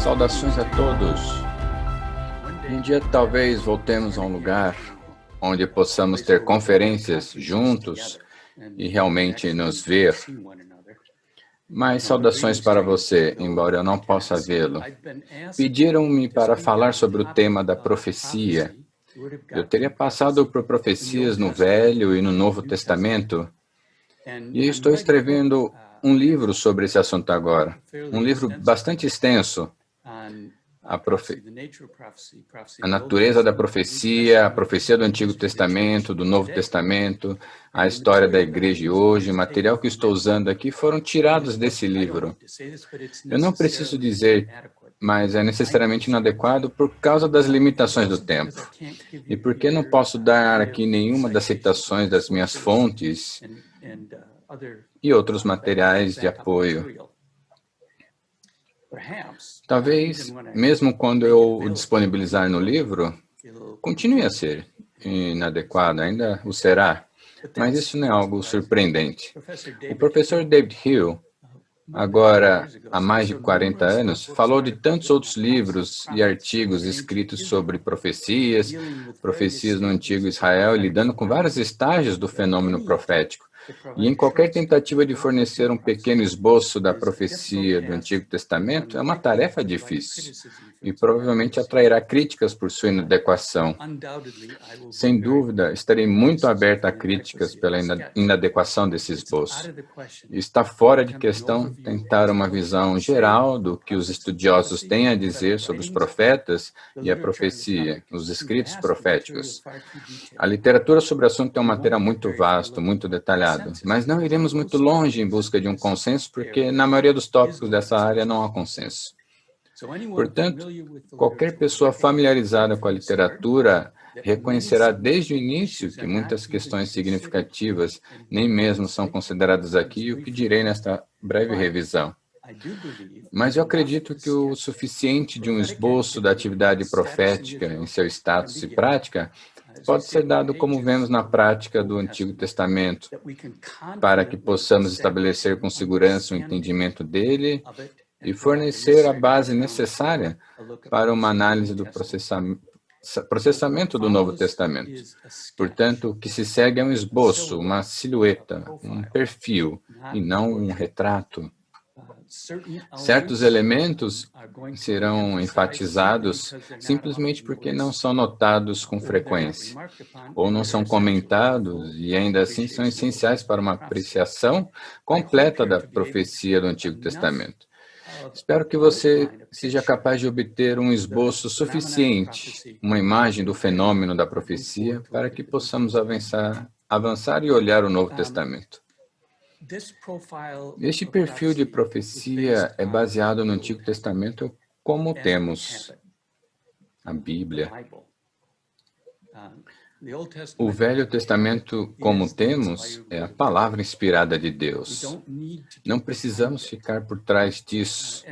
Saudações a todos. Um dia talvez voltemos a um lugar onde possamos ter conferências juntos e realmente nos ver. Mas saudações para você, embora eu não possa vê-lo. Pediram-me para falar sobre o tema da profecia. Eu teria passado por profecias no Velho e no Novo Testamento, e estou escrevendo um livro sobre esse assunto agora. Um livro bastante extenso. A natureza da profecia, a profecia do Antigo Testamento, do Novo Testamento, a história da igreja de hoje, o material que estou usando aqui foram tirados desse livro. Eu não preciso dizer, mas é necessariamente inadequado por causa das limitações do tempo. E porque não posso dar aqui nenhuma das citações das minhas fontes e outros materiais de apoio. Talvez, mesmo quando eu o disponibilizar no livro, continue a ser inadequado, ainda o será, mas isso não é algo surpreendente. O professor David Hill, agora há mais de 40 anos, falou de tantos outros livros e artigos escritos sobre profecias no Antigo Israel, lidando com vários estágios do fenômeno profético. E em qualquer tentativa de fornecer um pequeno esboço da profecia do Antigo Testamento, é uma tarefa difícil e provavelmente atrairá críticas por sua inadequação. Sem dúvida, estarei muito aberto a críticas pela inadequação desse esboço. Está fora de questão tentar uma visão geral do que os estudiosos têm a dizer sobre os profetas e a profecia, os escritos proféticos. A literatura sobre o assunto é um material muito vasto, muito detalhado, mas não iremos muito longe em busca de um consenso, porque na maioria dos tópicos dessa área não há consenso. Portanto, qualquer pessoa familiarizada com a literatura reconhecerá desde o início que muitas questões significativas nem mesmo são consideradas aqui, o que direi nesta breve revisão. Mas eu acredito que o suficiente de um esboço da atividade profética em seu status e prática pode ser dado como vemos na prática do Antigo Testamento, para que possamos estabelecer com segurança o entendimento dele e fornecer a base necessária para uma análise do processamento do Novo Testamento. Portanto, o que se segue é um esboço, uma silhueta, um perfil, e não um retrato. Certos elementos serão enfatizados simplesmente porque não são notados com frequência, ou não são comentados e ainda assim são essenciais para uma apreciação completa da profecia do Antigo Testamento. Espero que você seja capaz de obter um esboço suficiente, uma imagem do fenômeno da profecia, para que possamos avançar e olhar o Novo Testamento. Este perfil de profecia é baseado no Antigo Testamento, como temos a Bíblia. O Velho Testamento, como temos, é a palavra inspirada de Deus. Não precisamos ficar por trás disso.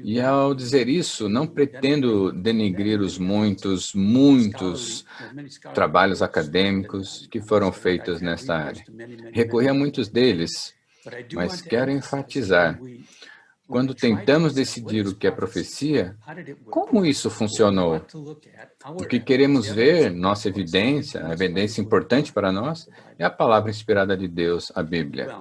E ao dizer isso, não pretendo denegrir os muitos trabalhos acadêmicos que foram feitos nesta área. Recorri a muitos deles, mas quero enfatizar. Quando tentamos decidir o que é profecia, como isso funcionou? O que queremos ver, nossa evidência, a evidência importante para nós, é a palavra inspirada de Deus, a Bíblia.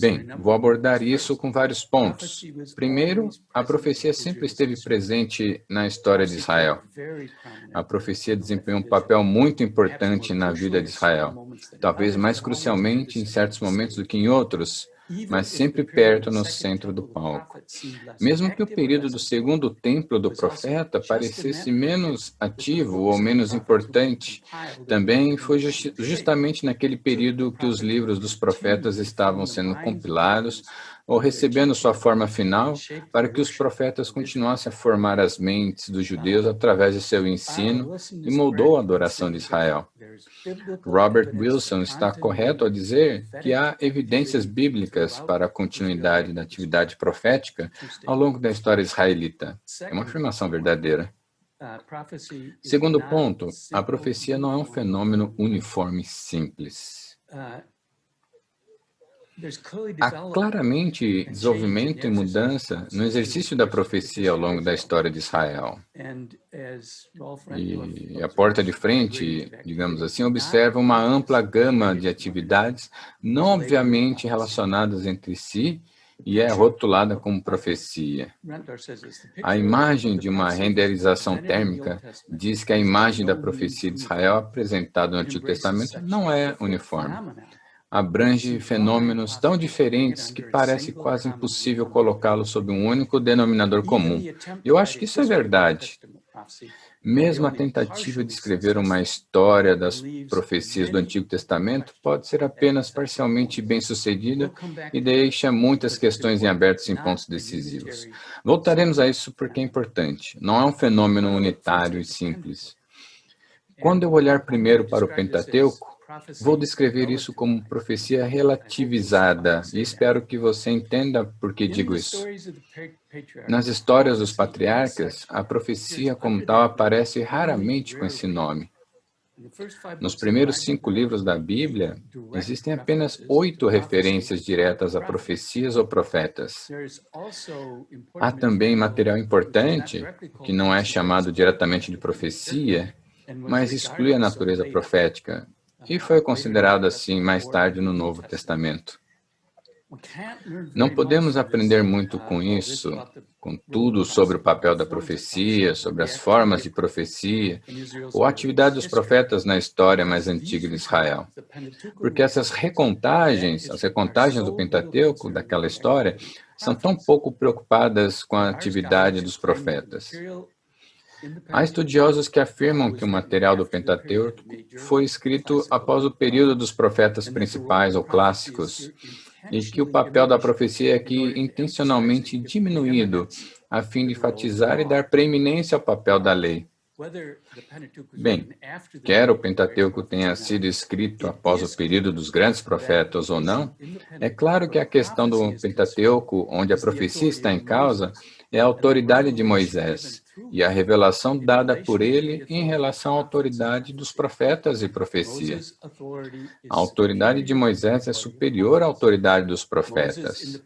Bem, vou abordar isso com vários pontos. Primeiro, a profecia sempre esteve presente na história de Israel. A profecia desempenhou um papel muito importante na vida de Israel, talvez mais crucialmente em certos momentos do que em outros, mas sempre perto no centro do palco. Mesmo que o período do segundo templo do profeta parecesse menos ativo ou menos importante, também foi justamente naquele período que os livros dos profetas estavam sendo compilados ou recebendo sua forma final, para que os profetas continuassem a formar as mentes dos judeus através de seu ensino e moldou a adoração de Israel. Robert Wilson está correto ao dizer que há evidências bíblicas para a continuidade da atividade profética ao longo da história israelita. É uma afirmação verdadeira. Segundo ponto, a profecia não é um fenômeno uniforme simples. Há claramente desenvolvimento e mudança no exercício da profecia ao longo da história de Israel. E a porta de frente, digamos assim, observa uma ampla gama de atividades não obviamente relacionadas entre si e é rotulada como profecia. A imagem de uma renderização térmica diz que a imagem da profecia de Israel apresentada no Antigo Testamento não é uniforme. Abrange fenômenos tão diferentes que parece quase impossível colocá-los sob um único denominador comum. Eu acho que isso é verdade. Mesmo a tentativa de escrever uma história das profecias do Antigo Testamento pode ser apenas parcialmente bem-sucedida e deixa muitas questões em aberto em pontos decisivos. Voltaremos a isso porque é importante. Não é um fenômeno unitário e simples. Quando eu olhar primeiro para o Pentateuco, vou descrever isso como profecia relativizada e espero que você entenda por que digo isso. Nas histórias dos patriarcas, a profecia como tal aparece raramente com esse nome. Nos primeiros 5 livros da Bíblia, existem apenas 8 referências diretas a profecias ou profetas. Há também material importante, que não é chamado diretamente de profecia, mas exclui a natureza profética, e foi considerado assim mais tarde no Novo Testamento. Não podemos aprender muito com isso, com tudo sobre o papel da profecia, sobre as formas de profecia, ou a atividade dos profetas na história mais antiga de Israel. Porque essas recontagens, as recontagens do Pentateuco, daquela história, são tão pouco preocupadas com a atividade dos profetas. Há estudiosos que afirmam que o material do Pentateuco foi escrito após o período dos profetas principais ou clássicos, e que o papel da profecia é aqui intencionalmente diminuído, a fim de enfatizar e dar preeminência ao papel da lei. Bem, quer o Pentateuco tenha sido escrito após o período dos grandes profetas ou não, é claro que a questão do Pentateuco, onde a profecia está em causa, é a autoridade de Moisés e a revelação dada por ele em relação à autoridade dos profetas e profecia. A autoridade de Moisés é superior à autoridade dos profetas.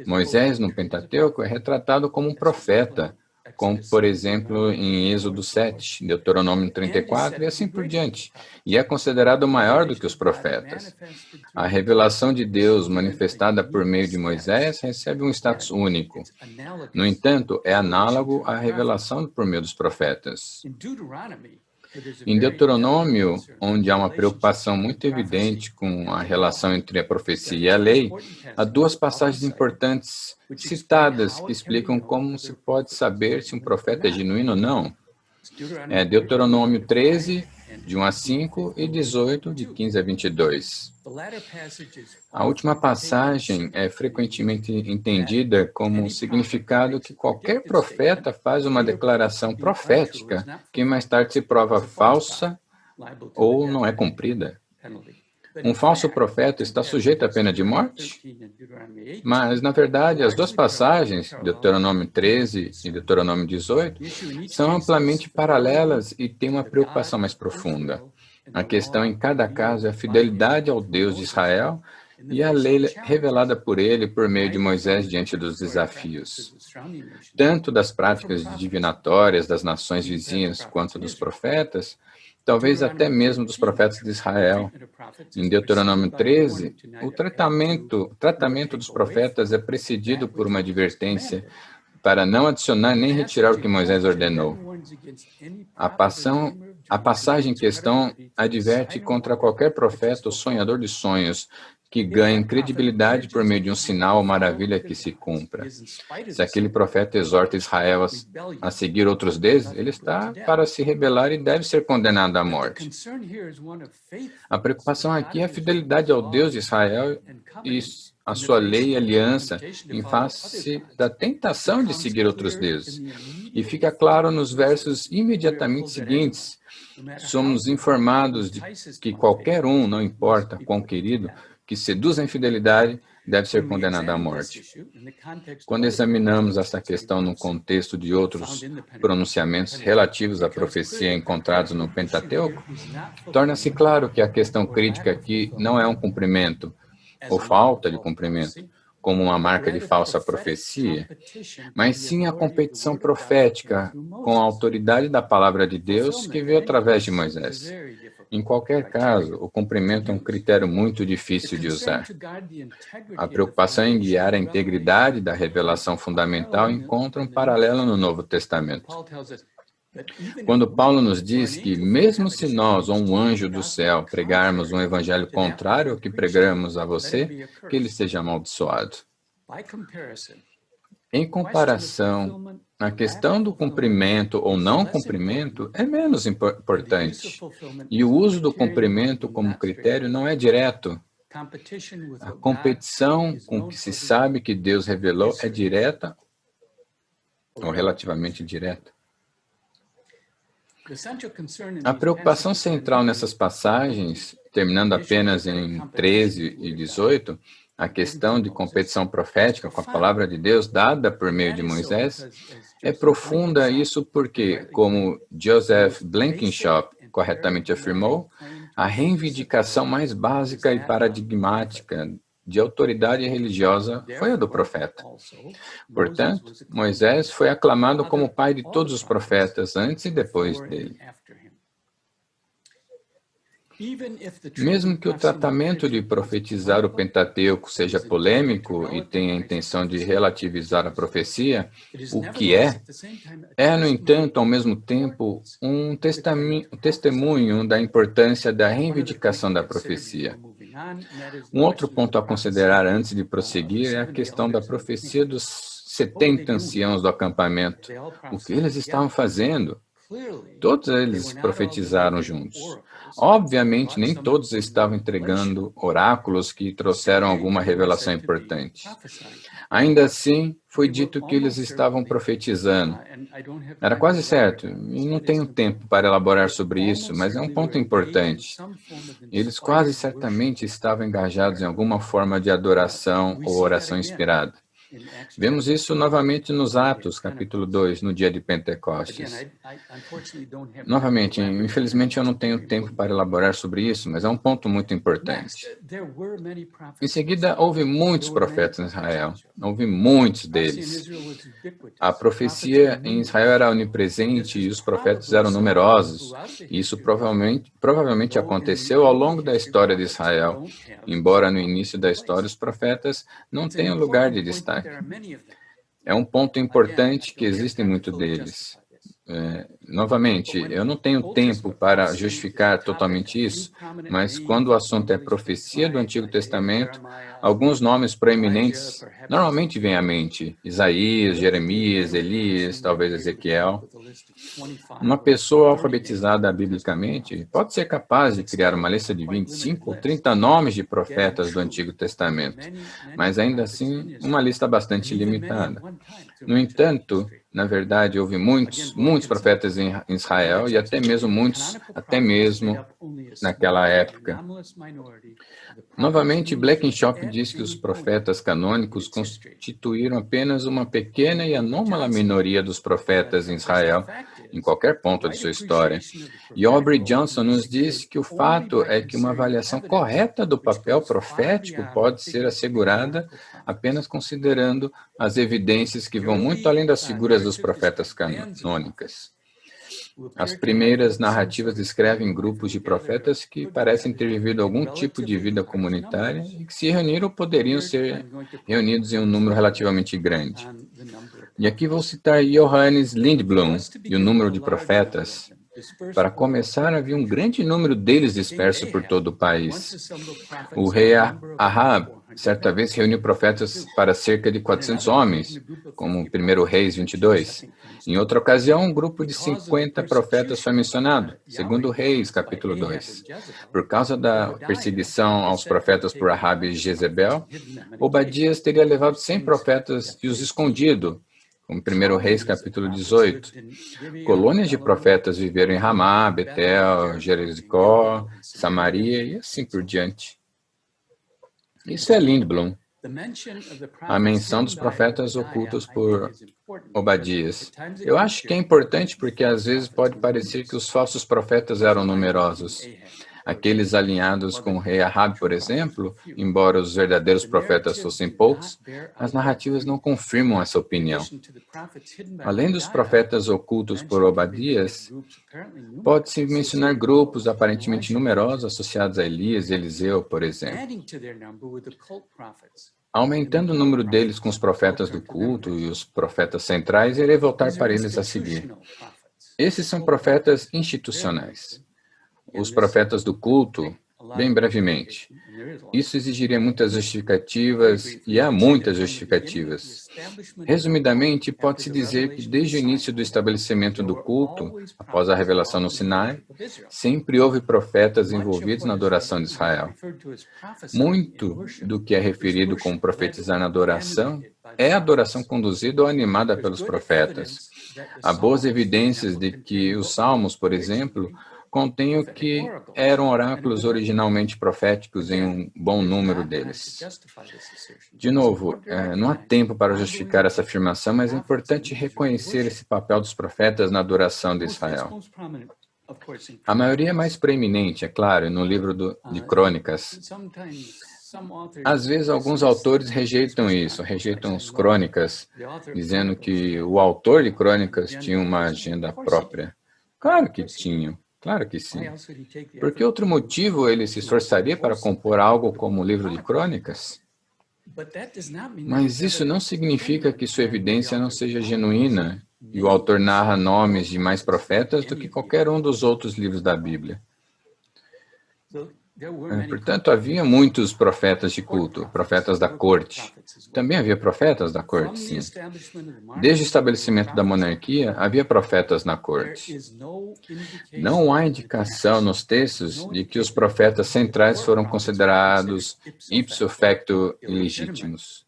Moisés, no Pentateuco, é retratado como um profeta, como, por exemplo, em Êxodo 7, Deuteronômio 34 e assim por diante, e é considerado maior do que os profetas. A revelação de Deus manifestada por meio de Moisés recebe um status único. No entanto, é análogo à revelação por meio dos profetas. Em Deuteronômio, onde há uma preocupação muito evidente com a relação entre a profecia e a lei, há 2 passagens importantes citadas que explicam como se pode saber se um profeta é genuíno ou não. É Deuteronômio 13, de 1 a 5, e 18, de 15 a 22. A última passagem é frequentemente entendida como um significado que qualquer profeta faz uma declaração profética que mais tarde se prova falsa ou não é cumprida. Um falso profeta está sujeito à pena de morte? Mas, na verdade, as 2 passagens, Deuteronômio 13 e Deuteronômio 18, são amplamente paralelas e têm uma preocupação mais profunda. A questão em cada caso é a fidelidade ao Deus de Israel e a lei revelada por ele por meio de Moisés diante dos desafios, tanto das práticas divinatórias das nações vizinhas quanto dos profetas, talvez até mesmo dos profetas de Israel. Em Deuteronômio 13, o tratamento dos profetas é precedido por uma advertência para não adicionar nem retirar o que Moisés ordenou. A passagem em questão adverte contra qualquer profeta ou sonhador de sonhos que ganhe credibilidade por meio de um sinal ou maravilha que se cumpra. Se aquele profeta exorta Israel a seguir outros deuses, ele está para se rebelar e deve ser condenado à morte. A preocupação aqui é a fidelidade ao Deus de Israel e a sua lei e aliança em face da tentação de seguir outros deuses. E fica claro nos versos imediatamente seguintes, somos informados de que qualquer um, não importa quão querido, que seduz a infidelidade, deve ser condenado à morte. Quando examinamos essa questão no contexto de outros pronunciamentos relativos à profecia encontrados no Pentateuco, torna-se claro que a questão crítica aqui não é um cumprimento, ou falta de cumprimento, como uma marca de falsa profecia, mas sim a competição profética com a autoridade da palavra de Deus que veio através de Moisés. Em qualquer caso, o cumprimento é um critério muito difícil de usar. A preocupação em guiar a integridade da revelação fundamental encontra um paralelo no Novo Testamento. Quando Paulo nos diz que, mesmo se nós ou um anjo do céu pregarmos um evangelho contrário ao que pregamos a você, que ele seja amaldiçoado. Em comparação, a questão do cumprimento ou não cumprimento é menos importante. E o uso do cumprimento como critério não é direto. A competição com que se sabe que Deus revelou é direta ou relativamente direta. A preocupação central nessas passagens, terminando apenas em 13 e 18, a questão de competição profética com a palavra de Deus dada por meio de Moisés, é profunda isso porque, como Joseph Blenkinshop corretamente afirmou, a reivindicação mais básica e paradigmática de autoridade religiosa foi a do profeta. Portanto, Moisés foi aclamado como pai de todos os profetas antes e depois dele. Mesmo que o tratamento de profetizar o Pentateuco seja polêmico e tenha a intenção de relativizar a profecia, o que é, no entanto, ao mesmo tempo, um testemunho da importância da reivindicação da profecia. Um outro ponto a considerar antes de prosseguir é a questão da profecia dos 70 anciãos do acampamento. O que eles estavam fazendo? Todos eles profetizaram juntos. Obviamente, nem todos estavam entregando oráculos que trouxeram alguma revelação importante. Ainda assim, foi dito que eles estavam profetizando. Era quase certo, e não tenho tempo para elaborar sobre isso, mas é um ponto importante. Eles quase certamente estavam engajados em alguma forma de adoração ou oração inspirada. Vemos isso novamente nos Atos, capítulo 2, no dia de Pentecostes. Novamente, infelizmente eu não tenho tempo para elaborar sobre isso, mas é um ponto muito importante. Em seguida, houve muitos profetas em Israel. Houve muitos deles. A profecia em Israel era onipresente e os profetas eram numerosos. E isso provavelmente aconteceu ao longo da história de Israel, embora no início da história os profetas não tenham lugar de destaque. É um ponto importante que existem muitos deles. Novamente, eu não tenho tempo para justificar totalmente isso, mas quando o assunto é profecia do Antigo Testamento, alguns nomes proeminentes normalmente vêm à mente. Isaías, Jeremias, Elias, talvez Ezequiel. Uma pessoa alfabetizada biblicamente pode ser capaz de criar uma lista de 25 ou 30 nomes de profetas do Antigo Testamento, mas ainda assim uma lista bastante limitada. No entanto, na verdade, houve muitos profetas em Israel e até mesmo naquela época. Novamente, Blenkinshop diz que os profetas canônicos constituíram apenas uma pequena e anômala minoria dos profetas em Israel, em qualquer ponto de sua história. E Aubrey Johnson nos diz que o fato é que uma avaliação correta do papel profético pode ser assegurada apenas considerando as evidências que vão muito além das figuras dos profetas canônicas. As primeiras narrativas descrevem grupos de profetas que parecem ter vivido algum tipo de vida comunitária e que se reuniram ou poderiam ser reunidos em um número relativamente grande. E aqui vou citar Johannes Lindblom e o número de profetas. Para começar, havia um grande número deles disperso por todo o país. O rei Ahab, certa vez, reuniu profetas para cerca de 400 homens, como 1 Reis 22. Em outra ocasião, um grupo de 50 profetas foi mencionado, 2 Reis, capítulo 2. Por causa da perseguição aos profetas por Ahab e Jezebel, Obadias teria levado 100 profetas e os escondido, como 1 Reis, capítulo 18. Colônias de profetas viveram em Ramá, Betel, Jericó, Samaria e assim por diante. Isso é Lindblom. A menção dos profetas ocultos por Obadias. Eu acho que é importante porque às vezes pode parecer que os falsos profetas eram numerosos. Aqueles alinhados com o rei Ahab, por exemplo, embora os verdadeiros profetas fossem poucos, as narrativas não confirmam essa opinião. Além dos profetas ocultos por Obadias, pode-se mencionar grupos aparentemente numerosos associados a Elias e Eliseu, por exemplo. Aumentando o número deles com os profetas do culto e os profetas centrais, irei voltar para eles a seguir. Esses são profetas institucionais. Os profetas do culto, bem brevemente. Isso exigiria muitas justificativas, e há muitas justificativas. Resumidamente, pode-se dizer que desde o início do estabelecimento do culto, após a revelação no Sinai, sempre houve profetas envolvidos na adoração de Israel. Muito do que é referido como profetizar na adoração é adoração conduzida ou animada pelos profetas. Há boas evidências de que os Salmos, por exemplo, contêm o que eram oráculos originalmente proféticos em um bom número deles. De novo, não há tempo para justificar essa afirmação, mas é importante reconhecer esse papel dos profetas na adoração de Israel. A maioria é mais preeminente, é claro, no livro de Crônicas. Às vezes, alguns autores rejeitam isso, rejeitam as Crônicas, dizendo que o autor de Crônicas tinha uma agenda própria. Claro que tinham. Claro que sim. Por que outro motivo ele se esforçaria para compor algo como o livro de Crônicas? Mas isso não significa que sua evidência não seja genuína e o autor narra nomes de mais profetas do que qualquer um dos outros livros da Bíblia. Portanto, havia muitos profetas de culto, profetas da corte. Também havia profetas da corte, sim. Desde o estabelecimento da monarquia, havia profetas na corte. Não há indicação nos textos de que os profetas centrais foram considerados ipso facto ilegítimos.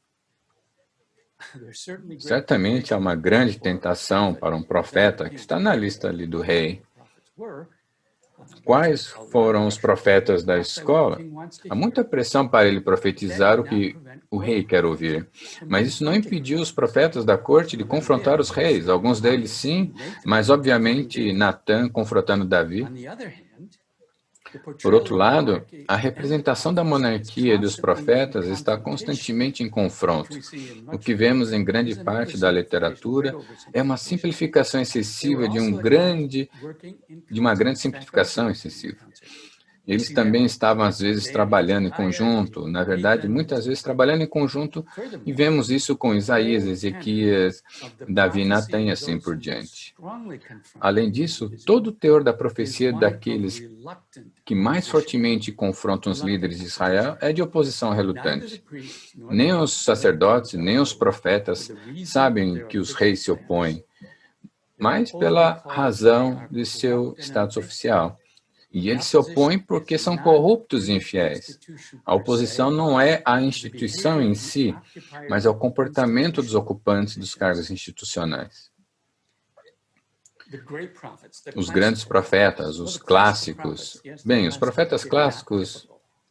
Certamente há uma grande tentação para um profeta que está na lista ali do rei. Quais foram os profetas da escola? Há muita pressão para ele profetizar o que o rei quer ouvir. Mas isso não impediu os profetas da corte de confrontar os reis. Alguns deles sim, mas obviamente Natã confrontando Davi. Por outro lado, a representação da monarquia e dos profetas está constantemente em confronto. O que vemos em grande parte da literatura é uma simplificação excessiva de uma grande simplificação excessiva. Eles também estavam, às vezes, trabalhando em conjunto, na verdade, muitas vezes trabalhando em conjunto, e vemos isso com Isaías, Ezequias, Davi, Natã e assim por diante. Além disso, todo o teor da profecia daqueles que mais fortemente confrontam os líderes de Israel é de oposição relutante. Nem os sacerdotes, nem os profetas sabem que os reis se opõem, mas pela razão de seu status oficial. E eles se opõem porque são corruptos e infiéis. A oposição não é à instituição em si, mas ao comportamento dos ocupantes dos cargos institucionais. Os grandes profetas, os clássicos. Bem, os profetas clássicos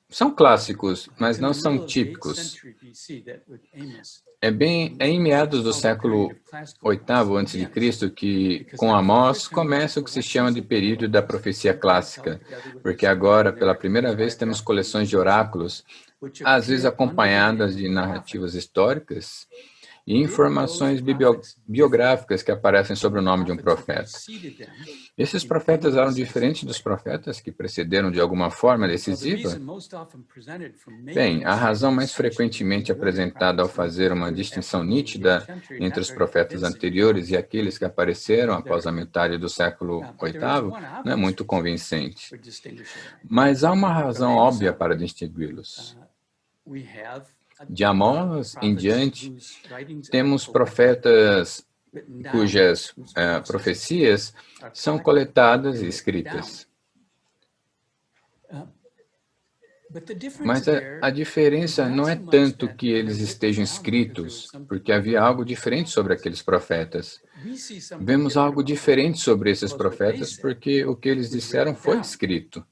são clássicos, mas não são típicos. É em meados do século VIII a.C. que, com Amós, começa o que se chama de período da profecia clássica, porque agora, pela primeira vez, temos coleções de oráculos, às vezes acompanhadas de narrativas históricas, e informações biográficas que aparecem sobre o nome de um profeta. Esses profetas eram diferentes dos profetas que precederam de alguma forma decisiva? Bem, a razão mais frequentemente apresentada ao fazer uma distinção nítida entre os profetas anteriores e aqueles que apareceram após a metade do século VIII não é muito convincente. Mas há uma razão óbvia para distingui-los. De Amós em diante, temos profetas cujas profecias são coletadas e escritas. Mas a diferença não é tanto que eles estejam escritos, porque havia algo diferente sobre aqueles profetas. Vemos algo diferente sobre esses profetas porque o que eles disseram foi escrito.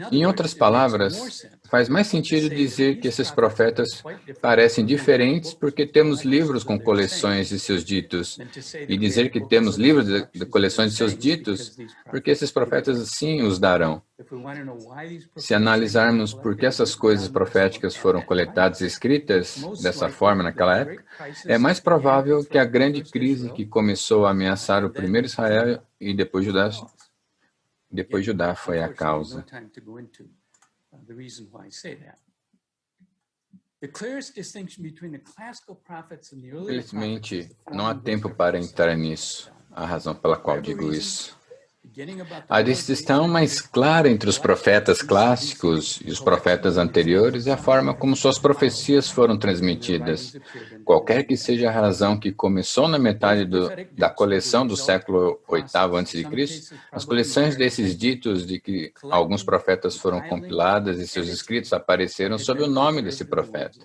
Em outras palavras, faz mais sentido dizer que esses profetas parecem diferentes porque temos livros com coleções de seus ditos, e dizer que temos livros de coleções de seus ditos porque esses profetas sim os darão. Se analisarmos por que essas coisas proféticas foram coletadas e escritas dessa forma naquela época, é mais provável que a grande crise que começou a ameaçar o primeiro Israel e depois Judá foi a causa. Infelizmente, não há tempo para entrar nisso, a razão pela qual digo isso. A distinção mais clara entre os profetas clássicos e os profetas anteriores é a forma como suas profecias foram transmitidas. Qualquer que seja a razão que começou na metade da coleção do século VIII a.C., as coleções desses ditos de que alguns profetas foram compiladas e seus escritos apareceram sob o nome desse profeta.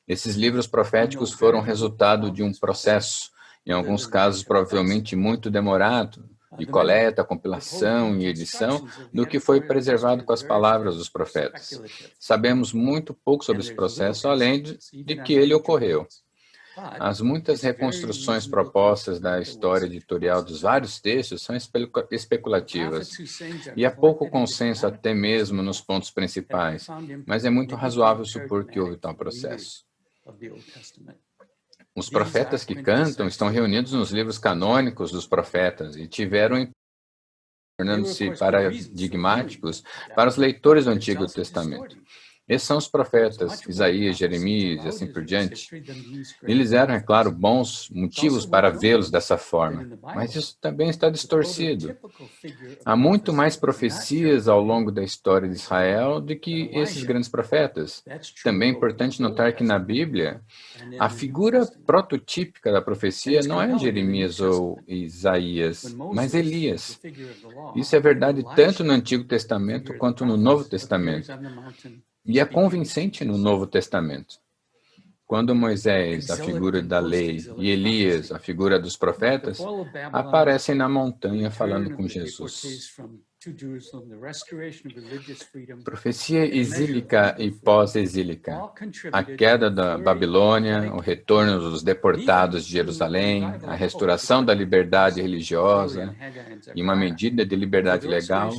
Esses livros proféticos foram resultado de um processo, em alguns casos provavelmente muito demorado, de coleta, compilação e edição, do que foi preservado com as palavras dos profetas. Sabemos muito pouco sobre esse processo, além de que ele ocorreu. As muitas reconstruções propostas da história editorial dos vários textos são especulativas, e há pouco consenso até mesmo nos pontos principais, mas é muito razoável supor que houve tal processo. Os profetas que cantam estão reunidos nos livros canônicos dos profetas e tiveram tornando-se paradigmáticos para os leitores do Antigo Testamento. Esses são os profetas, Isaías, Jeremias e assim por diante. Eles eram, é claro, bons motivos para vê-los dessa forma, mas isso também está distorcido. Há muito mais profecias ao longo da história de Israel do que esses grandes profetas. Também é importante notar que na Bíblia, a figura prototípica da profecia não é Jeremias ou Isaías, mas Elias. Isso é verdade tanto no Antigo Testamento quanto no Novo Testamento. E é convincente no Novo Testamento. Quando Moisés, a figura da lei, e Elias, a figura dos profetas, aparecem na montanha falando com Jesus. Profecia exílica e pós-exílica. A queda da Babilônia, o retorno dos deportados de Jerusalém, a restauração da liberdade religiosa e uma medida de liberdade legal,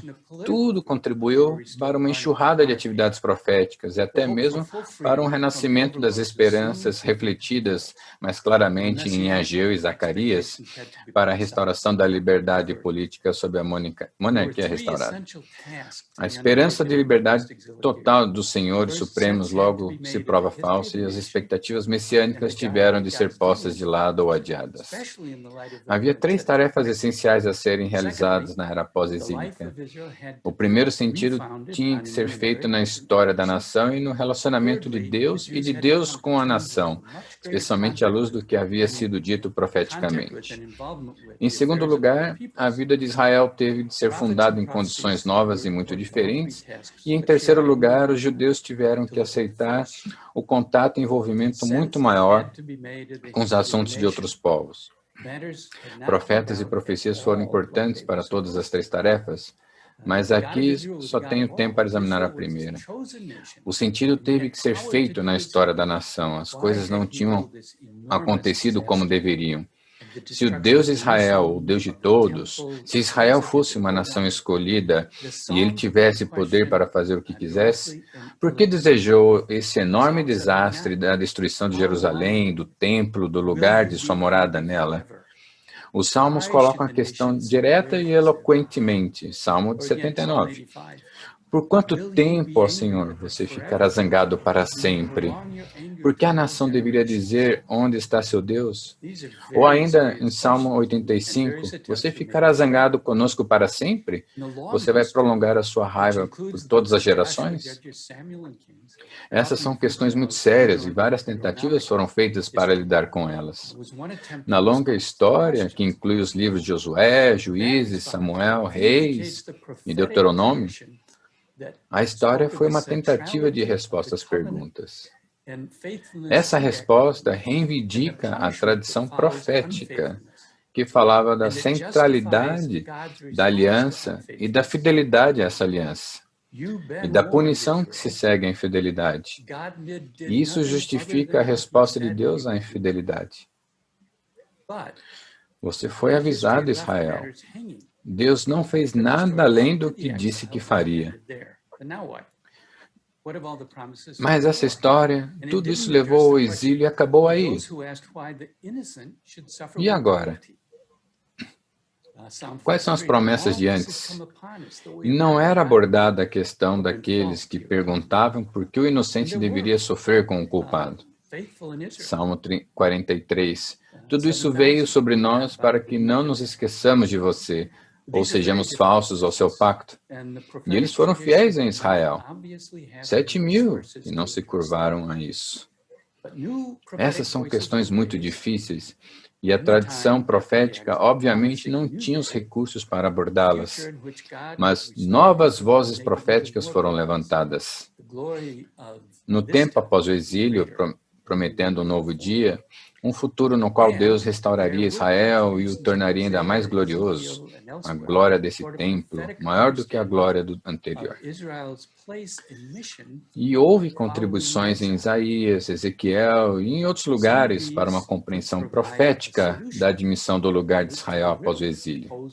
tudo contribuiu para uma enxurrada de atividades proféticas e até mesmo para um renascimento das esperanças refletidas mais claramente em Ageu e Zacarias, para a restauração da liberdade política sob a monarquia restaurada. A esperança de liberdade total dos senhores supremos logo se prova falsa e as expectativas messiânicas tiveram de ser postas de lado ou adiadas. Havia 3 tarefas essenciais a serem realizadas na era pós-exílica. O primeiro sentido tinha que ser feito na história da nação e no relacionamento de Deus e de Deus com a nação, especialmente à luz do que havia sido dito profeticamente. Em segundo lugar, a vida de Israel teve de ser fundada em condições novas e muito diferentes, e em terceiro lugar, os judeus tiveram que aceitar o contato e envolvimento muito maior com os assuntos de outros povos. Profetas e profecias foram importantes para todas as 3 tarefas, mas aqui só tenho tempo para examinar a primeira. O sentido teve que ser feito na história da nação. As coisas não tinham acontecido como deveriam. Se o Deus de Israel, o Deus de todos, se Israel fosse uma nação escolhida e ele tivesse poder para fazer o que quisesse, por que desejou esse enorme desastre da destruição de Jerusalém, do templo, do lugar de sua morada nela? Os Salmos colocam a questão direta e eloquentemente. Salmo de 79. Por quanto tempo, ó Senhor, você ficará zangado para sempre? Por que a nação deveria dizer, onde está seu Deus? Ou ainda, em Salmo 85, você ficará zangado conosco para sempre? Você vai prolongar a sua raiva por todas as gerações? Essas são questões muito sérias e várias tentativas foram feitas para lidar com elas. Na longa história, que inclui os livros de Josué, Juízes, Samuel, Reis e Deuteronômio, a história foi uma tentativa de resposta às perguntas. Essa resposta reivindica a tradição profética, que falava da centralidade da aliança e da fidelidade a essa aliança. e da punição que se segue à infidelidade. E isso justifica a resposta de Deus à infidelidade. Você foi avisado, Israel. Deus não fez nada além do que disse que faria. Mas essa história, tudo isso levou ao exílio e acabou aí. E agora? Quais são as promessas de antes? E não era abordada a questão daqueles que perguntavam por que o inocente deveria sofrer com o culpado. Salmo 43. Tudo isso veio sobre nós para que não nos esqueçamos de você, ou sejamos falsos ao seu pacto. E eles foram fiéis em Israel. 7.000 e não se curvaram a isso. Essas são questões muito difíceis. E a tradição profética, obviamente, não tinha os recursos para abordá-las. Mas novas vozes proféticas foram levantadas. No tempo após o exílio, prometendo um novo dia, um futuro no qual Deus restauraria Israel e o tornaria ainda mais glorioso. A glória desse templo, maior do que a glória do anterior. E houve contribuições em Isaías, Ezequiel e em outros lugares para uma compreensão profética da admissão do lugar de Israel após o exílio.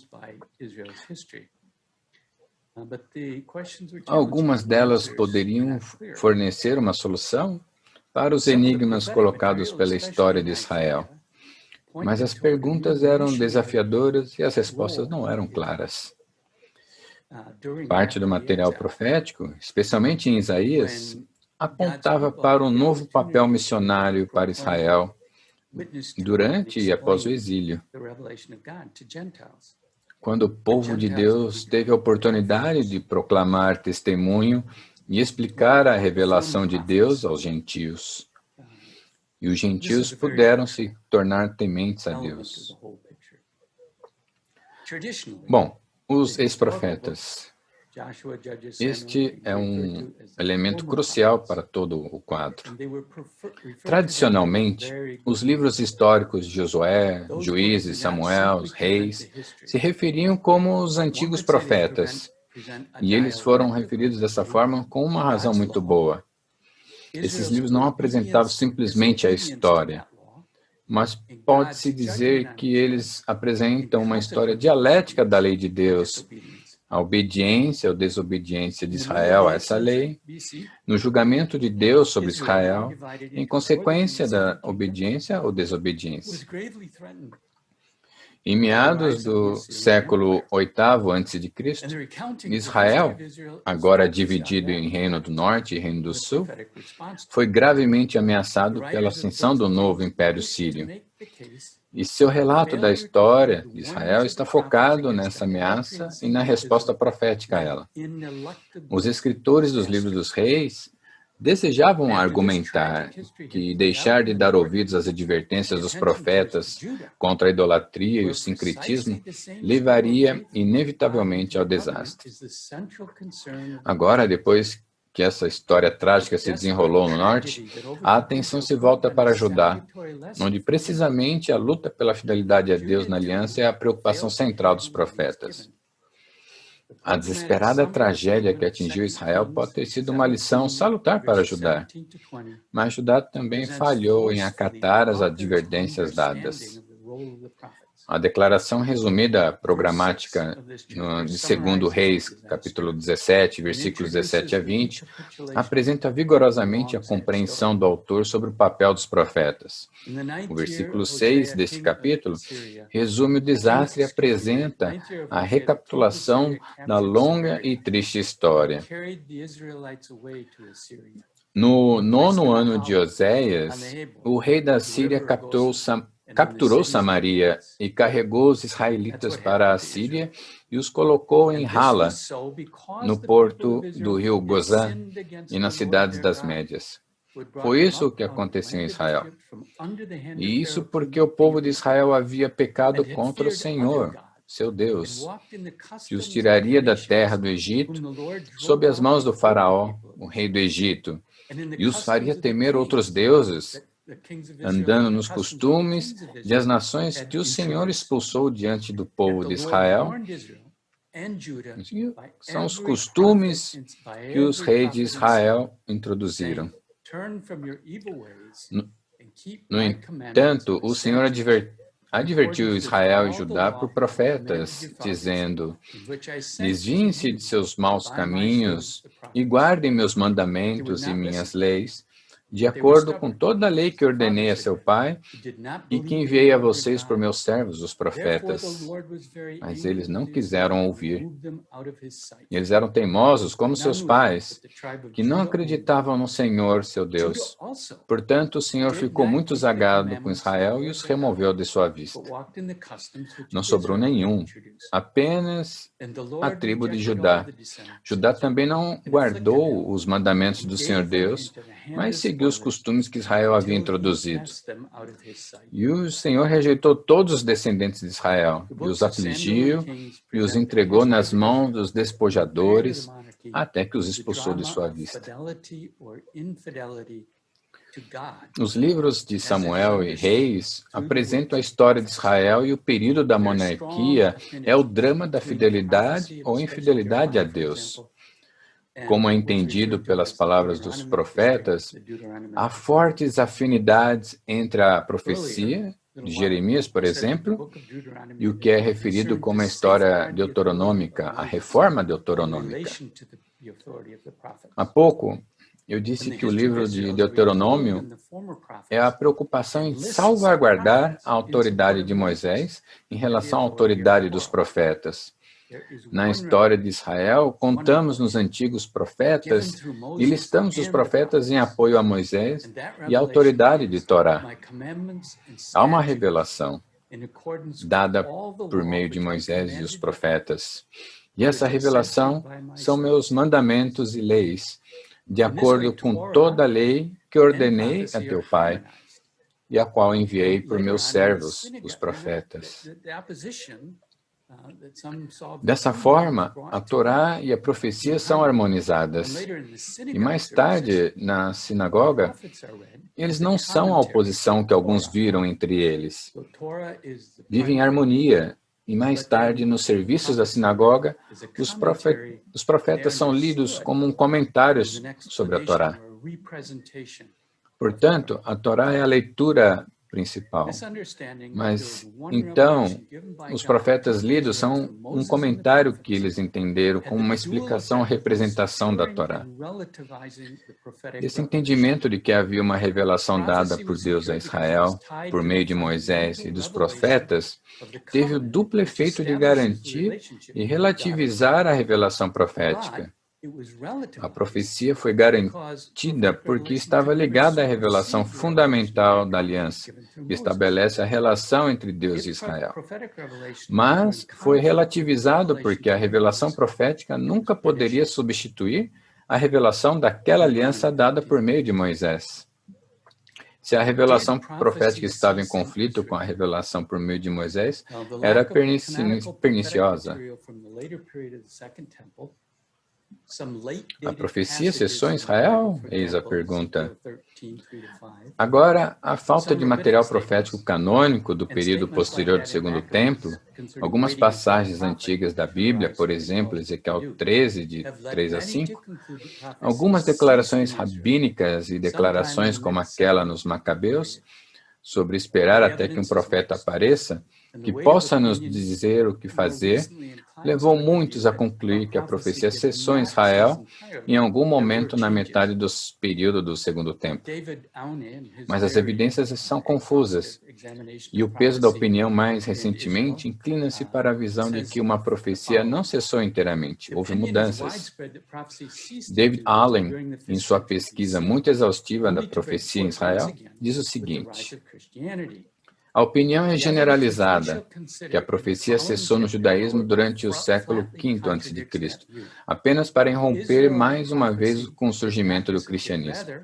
Algumas delas poderiam fornecer uma solução para os enigmas colocados pela história de Israel. Mas as perguntas eram desafiadoras e as respostas não eram claras. Parte do material profético, especialmente em Isaías, apontava para um novo papel missionário para Israel durante e após o exílio, quando o povo de Deus teve a oportunidade de proclamar testemunho e explicar a revelação de Deus aos gentios. E os gentios puderam se tornar tementes a Deus. Bom, os ex-profetas. Este é um elemento crucial para todo o quadro. Tradicionalmente, os livros históricos de Josué, Juízes, Samuel, Reis, se referiam como os antigos profetas. E eles foram referidos dessa forma com uma razão muito boa. Esses livros não apresentavam simplesmente a história, mas pode-se dizer que eles apresentam uma história dialética da lei de Deus, a obediência ou desobediência de Israel a essa lei, no julgamento de Deus sobre Israel, em consequência da obediência ou desobediência. Em meados do século VIII a.C., Israel, agora dividido em Reino do Norte e Reino do Sul, foi gravemente ameaçado pela ascensão do novo Império Sírio. E seu relato da história de Israel está focado nessa ameaça e na resposta profética a ela. Os escritores dos livros dos reis desejavam argumentar que deixar de dar ouvidos às advertências dos profetas contra a idolatria e o sincretismo levaria inevitavelmente ao desastre. Agora, depois que essa história trágica se desenrolou no norte, a atenção se volta para Judá, onde precisamente a luta pela fidelidade a Deus na aliança é a preocupação central dos profetas. A desesperada tragédia que atingiu Israel pode ter sido uma lição salutar para Judá, mas Judá também falhou em acatar as advertências dadas. A declaração resumida programática de 2 Reis, capítulo 17, versículos 17 a 20, apresenta vigorosamente a compreensão do autor sobre o papel dos profetas. O versículo 6 deste capítulo resume o desastre e apresenta a recapitulação da longa e triste história. No 9º ano de Oséias, o rei da Síria capturou Samaria e carregou os israelitas para a Síria e os colocou em Hala, no porto do rio Gozã e nas cidades das Médias. Foi isso o que aconteceu em Israel. E isso porque o povo de Israel havia pecado contra o Senhor, seu Deus, que os tiraria da terra do Egito sob as mãos do faraó, o rei do Egito, e os faria temer outros deuses, andando nos costumes de as nações que o Senhor expulsou diante do povo de Israel, São os costumes que os reis de Israel introduziram. No entanto, o Senhor advertiu Israel e Judá por profetas, dizendo: desviem-se de seus maus caminhos e guardem meus mandamentos e minhas leis, de acordo com toda a lei que ordenei a seu pai e que enviei a vocês por meus servos, os profetas. Mas eles não quiseram ouvir. Eles eram teimosos como seus pais, que não acreditavam no Senhor, seu Deus. Portanto, o Senhor ficou muito zangado com Israel e os removeu de sua vista. Não sobrou nenhum, apenas a tribo de Judá. Judá também não guardou os mandamentos do Senhor Deus, mas seguiu os costumes que Israel havia introduzido. E o Senhor rejeitou todos os descendentes de Israel, e os afligiu, e os entregou nas mãos dos despojadores, até que os expulsou de sua vista. Os livros de Samuel e Reis apresentam a história de Israel e o período da monarquia é o drama da fidelidade ou infidelidade a Deus. Como é entendido pelas palavras dos profetas, há fortes afinidades entre a profecia de Jeremias, por exemplo, e o que é referido como a história deuteronômica, a reforma deuteronômica. Há pouco, eu disse que o livro de Deuteronômio é a preocupação em salvaguardar a autoridade de Moisés em relação à autoridade dos profetas. Na história de Israel, contamos nos antigos profetas e listamos os profetas em apoio a Moisés e a autoridade de Torá. Há uma revelação dada por meio de Moisés e os profetas. E essa revelação são meus mandamentos e leis, de acordo com toda a lei que ordenei a teu pai e a qual enviei por meus servos, os profetas. Dessa forma, a Torá e a profecia são harmonizadas. E mais tarde, na sinagoga, eles não são a oposição que alguns viram entre eles. Vivem em harmonia. E mais tarde, nos serviços da sinagoga, os profetas são lidos como um comentário sobre a Torá. Portanto, a Torá é a leitura principal. Mas, então, os profetas lidos são um comentário que eles entenderam como uma explicação, representação da Torá. Esse entendimento de que havia uma revelação dada por Deus a Israel, por meio de Moisés e dos profetas, teve o duplo efeito de garantir e relativizar a revelação profética. A profecia foi garantida porque estava ligada à revelação fundamental da aliança, que estabelece a relação entre Deus e Israel. Mas foi relativizado porque a revelação profética nunca poderia substituir a revelação daquela aliança dada por meio de Moisés. Se a revelação profética estava em conflito com a revelação por meio de Moisés, era perniciosa. A profecia cessou em Israel? Eis a pergunta. Agora, a falta de material profético canônico do período posterior do Segundo Templo, algumas passagens antigas da Bíblia, por exemplo, Ezequiel 13, de 3 a 5, algumas declarações rabínicas e declarações como aquela nos Macabeus, sobre esperar até que um profeta apareça, que possa nos dizer o que fazer, levou muitos a concluir que a profecia cessou em Israel em algum momento na metade do período do Segundo Templo. Mas as evidências são confusas, e o peso da opinião mais recentemente inclina-se para a visão de que uma profecia não cessou inteiramente, houve mudanças. David Allen, em sua pesquisa muito exaustiva da profecia em Israel, diz o seguinte: a opinião é generalizada, que a profecia cessou no judaísmo durante o século V a.C., apenas para irromper mais uma vez com o surgimento do cristianismo.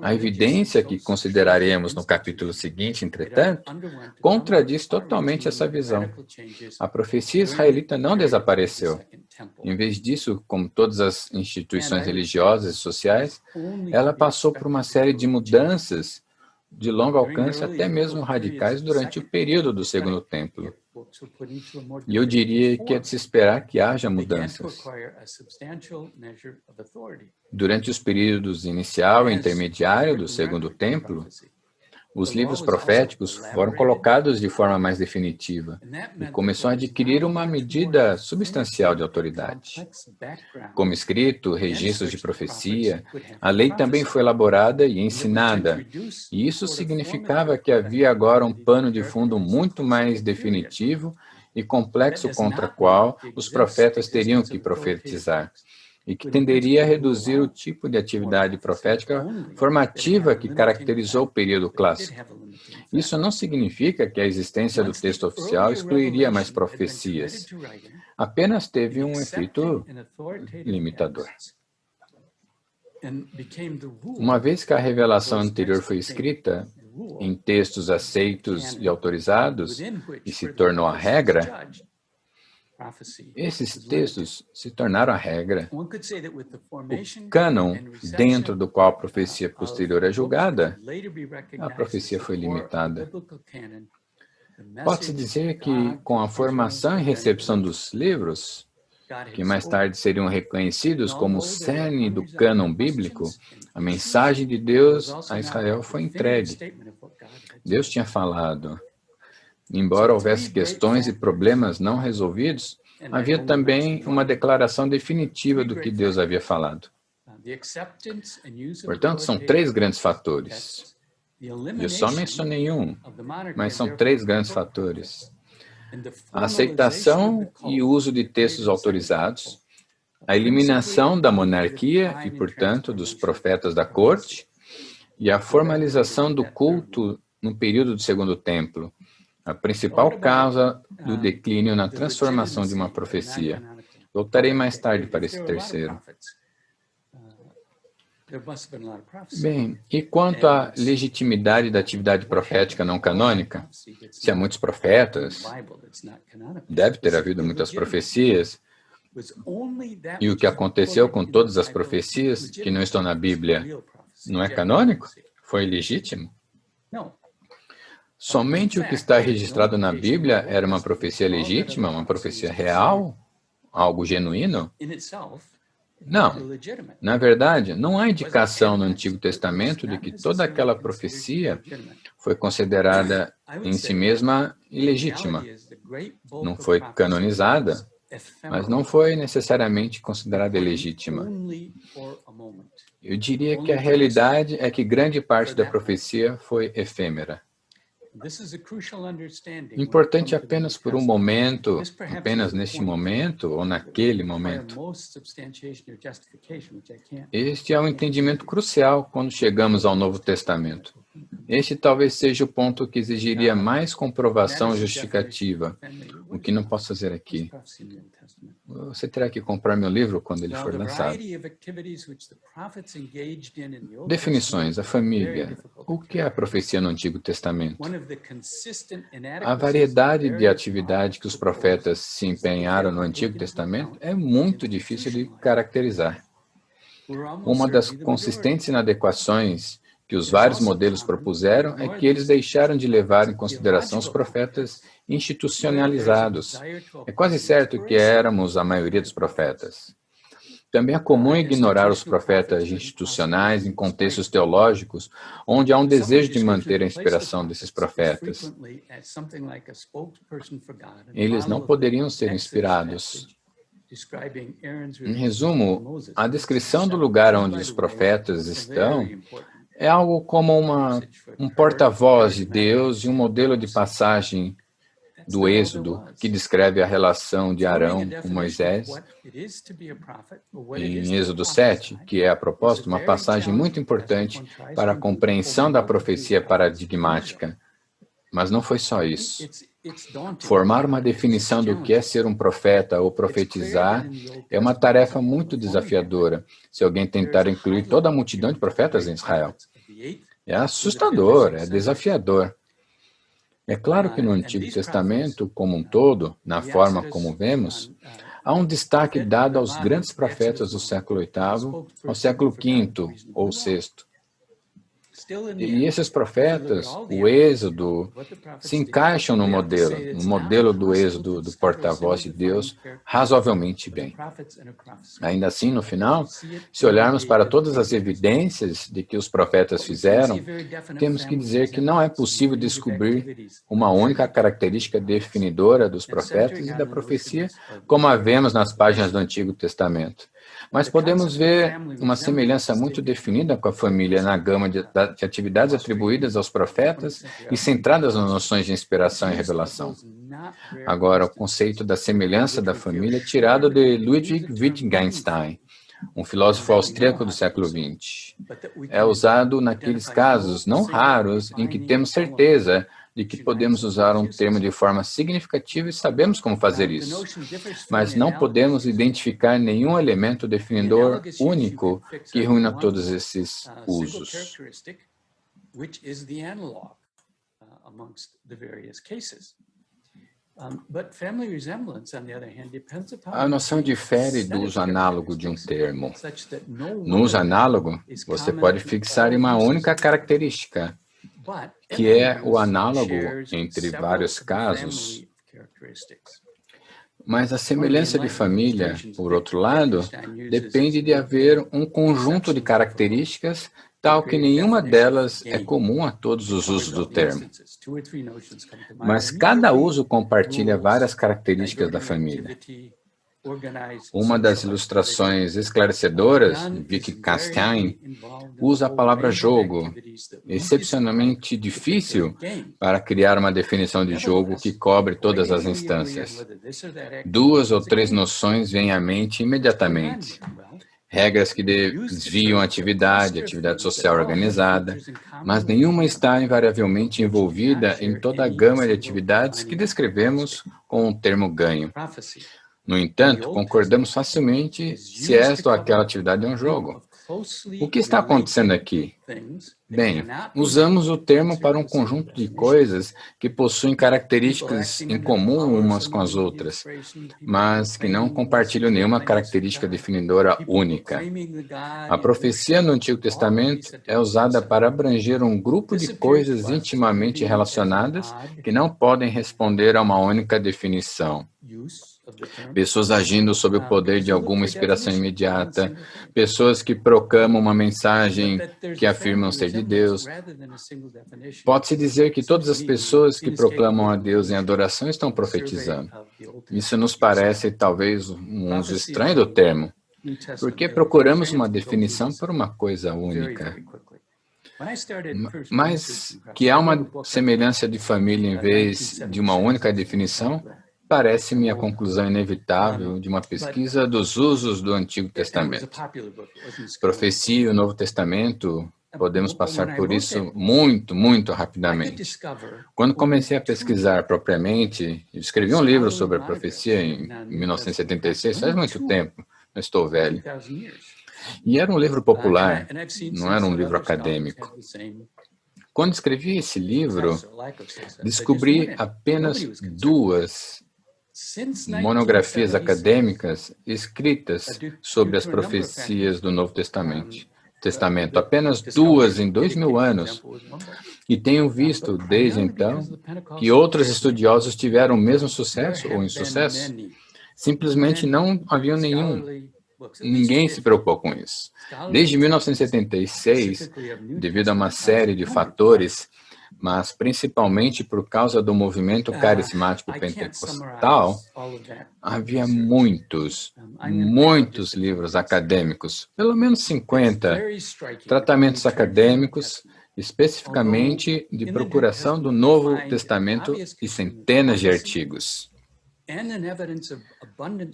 A evidência que consideraremos no capítulo seguinte, entretanto, contradiz totalmente essa visão. A profecia israelita não desapareceu. Em vez disso, como todas as instituições religiosas e sociais, ela passou por uma série de mudanças de longo alcance, até mesmo radicais, durante o período do Segundo Templo. E eu diria que é de se esperar que haja mudanças. Durante os períodos inicial e intermediário do Segundo Templo, os livros proféticos foram colocados de forma mais definitiva e começou a adquirir uma medida substancial de autoridade. Como escrito, registros de profecia, a lei também foi elaborada e ensinada, e isso significava que havia agora um pano de fundo muito mais definitivo e complexo contra o qual os profetas teriam que profetizar, e que tenderia a reduzir o tipo de atividade profética formativa que caracterizou o período clássico. Isso não significa que a existência do texto oficial excluiria mais profecias. Apenas teve um efeito limitador. Uma vez que a revelação anterior foi escrita em textos aceitos e autorizados e se tornou a regra, esses textos se tornaram a regra. O cânon dentro do qual a profecia posterior é julgada, a profecia foi limitada. Pode-se dizer que, com a formação e recepção dos livros, que mais tarde seriam reconhecidos como o cerne do cânon bíblico, a mensagem de Deus a Israel foi entregue. Deus tinha falado. Embora houvesse questões e problemas não resolvidos, havia também uma declaração definitiva do que Deus havia falado. Portanto, são três grandes fatores. Eu só mencionei um, mas são três grandes fatores. A aceitação e uso de textos autorizados, a eliminação da monarquia e, portanto, dos profetas da corte, e a formalização do culto no período do Segundo Templo, a principal causa do declínio na transformação de uma profecia. Voltarei mais tarde para esse terceiro. Bem, e quanto à legitimidade da atividade profética não canônica? Se há muitos profetas, deve ter havido muitas profecias, e o que aconteceu com todas as profecias que não estão na Bíblia não é canônico? Foi legítimo? Somente o que está registrado na Bíblia era uma profecia legítima, uma profecia real, algo genuíno? Não. Na verdade, não há indicação no Antigo Testamento de que toda aquela profecia foi considerada em si mesma ilegítima. Não foi canonizada, mas não foi necessariamente considerada ilegítima. Eu diria que a realidade é que grande parte da profecia foi efêmera. Importante apenas por um momento, apenas neste momento ou naquele momento. Este é um entendimento crucial quando chegamos ao Novo Testamento. Este talvez seja o ponto que exigiria mais comprovação justificativa, o que não posso fazer aqui. Você terá que comprar meu livro quando ele for lançado. Definições, a família. O que é a profecia no Antigo Testamento? A variedade de atividade que os profetas se empenharam no Antigo Testamento é muito difícil de caracterizar. Uma das consistentes inadequações que os vários modelos propuseram é que eles deixaram de levar em consideração os profetas institucionalizados. É quase certo que éramos a maioria dos profetas. Também é comum ignorar os profetas institucionais em contextos teológicos, onde há um desejo de manter a inspiração desses profetas. Eles não poderiam ser inspirados. Em resumo, a descrição do lugar onde os profetas estão é algo como um porta-voz de Deus e um modelo de passagem do Êxodo, que descreve a relação de Arão com Moisés, em Êxodo 7, que é, a propósito, uma passagem muito importante para a compreensão da profecia paradigmática. Mas não foi só isso. Formar uma definição do que é ser um profeta ou profetizar é uma tarefa muito desafiadora, se alguém tentar incluir toda a multidão de profetas em Israel. É assustador, é desafiador. É claro que no Antigo Testamento, como um todo, na forma como vemos, há um destaque dado aos grandes profetas do século VIII ao século V ou VI. E esses profetas, o Êxodo, se encaixam no modelo do Êxodo do porta-voz de Deus razoavelmente bem. Ainda assim, no final, se olharmos para todas as evidências de que os profetas fizeram, temos que dizer que não é possível descobrir uma única característica definidora dos profetas e da profecia, como a vemos nas páginas do Antigo Testamento. Mas podemos ver uma semelhança muito definida com a família na gama de atividades atribuídas aos profetas e centradas nas noções de inspiração e revelação. Agora, o conceito da semelhança da família é tirado de Ludwig Wittgenstein, um filósofo austríaco do século XX. É usado naqueles casos não raros em que temos certeza de que podemos usar um termo de forma significativa e sabemos como fazer isso. Mas não podemos identificar nenhum elemento definidor único que reúna todos esses usos. A noção difere do uso análogo de um termo. No uso análogo, você pode fixar em uma única característica, que é o análogo entre vários casos. Mas a semelhança de família, por outro lado, depende de haver um conjunto de características tal que nenhuma delas é comum a todos os usos do termo. Mas cada uso compartilha várias características da família. Uma das ilustrações esclarecedoras, Wittgenstein, usa a palavra jogo, excepcionalmente difícil para criar uma definição de jogo que cobre todas as instâncias. 2 ou 3 noções vêm à mente imediatamente. Regras que desviam a atividade social organizada, mas nenhuma está invariavelmente envolvida em toda a gama de atividades que descrevemos com o termo ganho. No entanto, concordamos facilmente se esta ou aquela atividade é um jogo. O que está acontecendo aqui? Bem, usamos o termo para um conjunto de coisas que possuem características em comum umas com as outras, mas que não compartilham nenhuma característica definidora única. A profecia no Antigo Testamento é usada para abranger um grupo de coisas intimamente relacionadas que não podem responder a uma única definição. Pessoas agindo sob o poder de alguma inspiração imediata, pessoas que proclamam uma mensagem que afirmam ser de Deus. Pode-se dizer que todas as pessoas que proclamam a Deus em adoração estão profetizando. Isso nos parece talvez um uso estranho do termo, porque procuramos uma definição por uma coisa única. Mas que há uma semelhança de família em vez de uma única definição, parece-me a conclusão inevitável de uma pesquisa dos usos do Antigo Testamento. Profecia e o Novo Testamento, podemos passar por isso muito rapidamente. Quando comecei a pesquisar propriamente, escrevi um livro sobre a profecia em 1976, faz muito tempo, não estou velho. E era um livro popular, não era um livro acadêmico. Quando escrevi esse livro, descobri apenas 2 monografias acadêmicas escritas sobre as profecias do Novo Testamento. Apenas 2 em 2000 anos. E tenho visto, desde então, que outros estudiosos tiveram o mesmo sucesso ou insucesso. Simplesmente não havia nenhum. Ninguém se preocupou com isso. Desde 1976, devido a uma série de fatores, mas principalmente por causa do movimento carismático pentecostal, havia muitos livros acadêmicos, pelo menos 50, tratamentos acadêmicos, especificamente de procuração do Novo Testamento e centenas de artigos.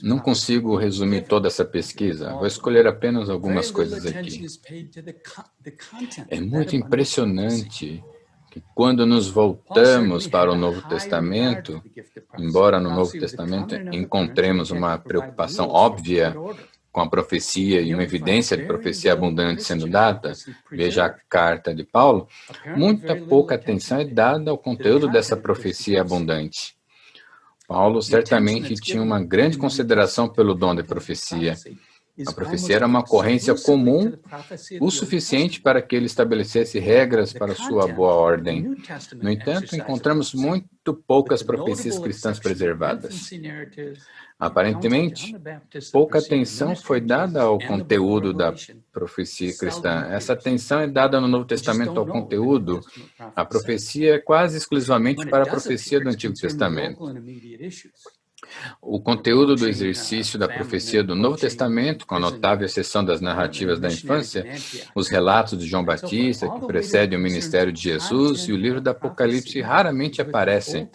Não consigo resumir toda essa pesquisa, vou escolher apenas algumas coisas aqui. É muito impressionante que quando nos voltamos para o Novo Testamento, embora no Novo Testamento encontremos uma preocupação óbvia com a profecia e uma evidência de profecia abundante sendo dada, veja a carta de Paulo, muita pouca atenção é dada ao conteúdo dessa profecia abundante. Paulo certamente tinha uma grande consideração pelo dom de profecia, A profecia era uma ocorrência comum o suficiente para que ele estabelecesse regras para sua boa ordem. No entanto, encontramos muito poucas profecias cristãs preservadas. Aparentemente, pouca atenção foi dada ao conteúdo da profecia cristã. Essa atenção é dada no Novo Testamento ao conteúdo. A profecia é quase exclusivamente para a profecia do Antigo Testamento. O conteúdo do exercício da profecia do Novo Testamento, com a notável exceção das narrativas da infância, os relatos de João Batista, que precedem o ministério de Jesus, e o livro do Apocalipse raramente aparecem.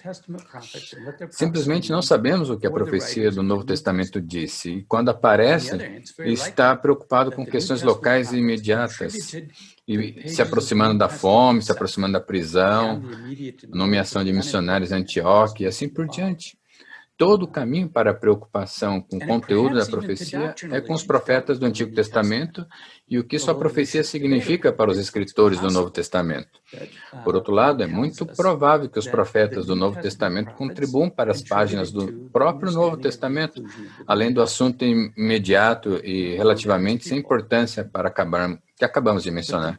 Simplesmente não sabemos o que a profecia do Novo Testamento disse, e quando aparece, está preocupado com questões locais e imediatas, e se aproximando da fome, se aproximando da prisão, nomeação de missionários em Antioquia e assim por diante. Todo o caminho para a preocupação com o conteúdo da profecia é com os profetas do Antigo Testamento e o que sua profecia significa para os escritores do Novo Testamento. Por outro lado, é muito provável que os profetas do Novo Testamento contribuam para as páginas do próprio Novo Testamento, além do assunto imediato e relativamente sem importância para que acabamos de mencionar.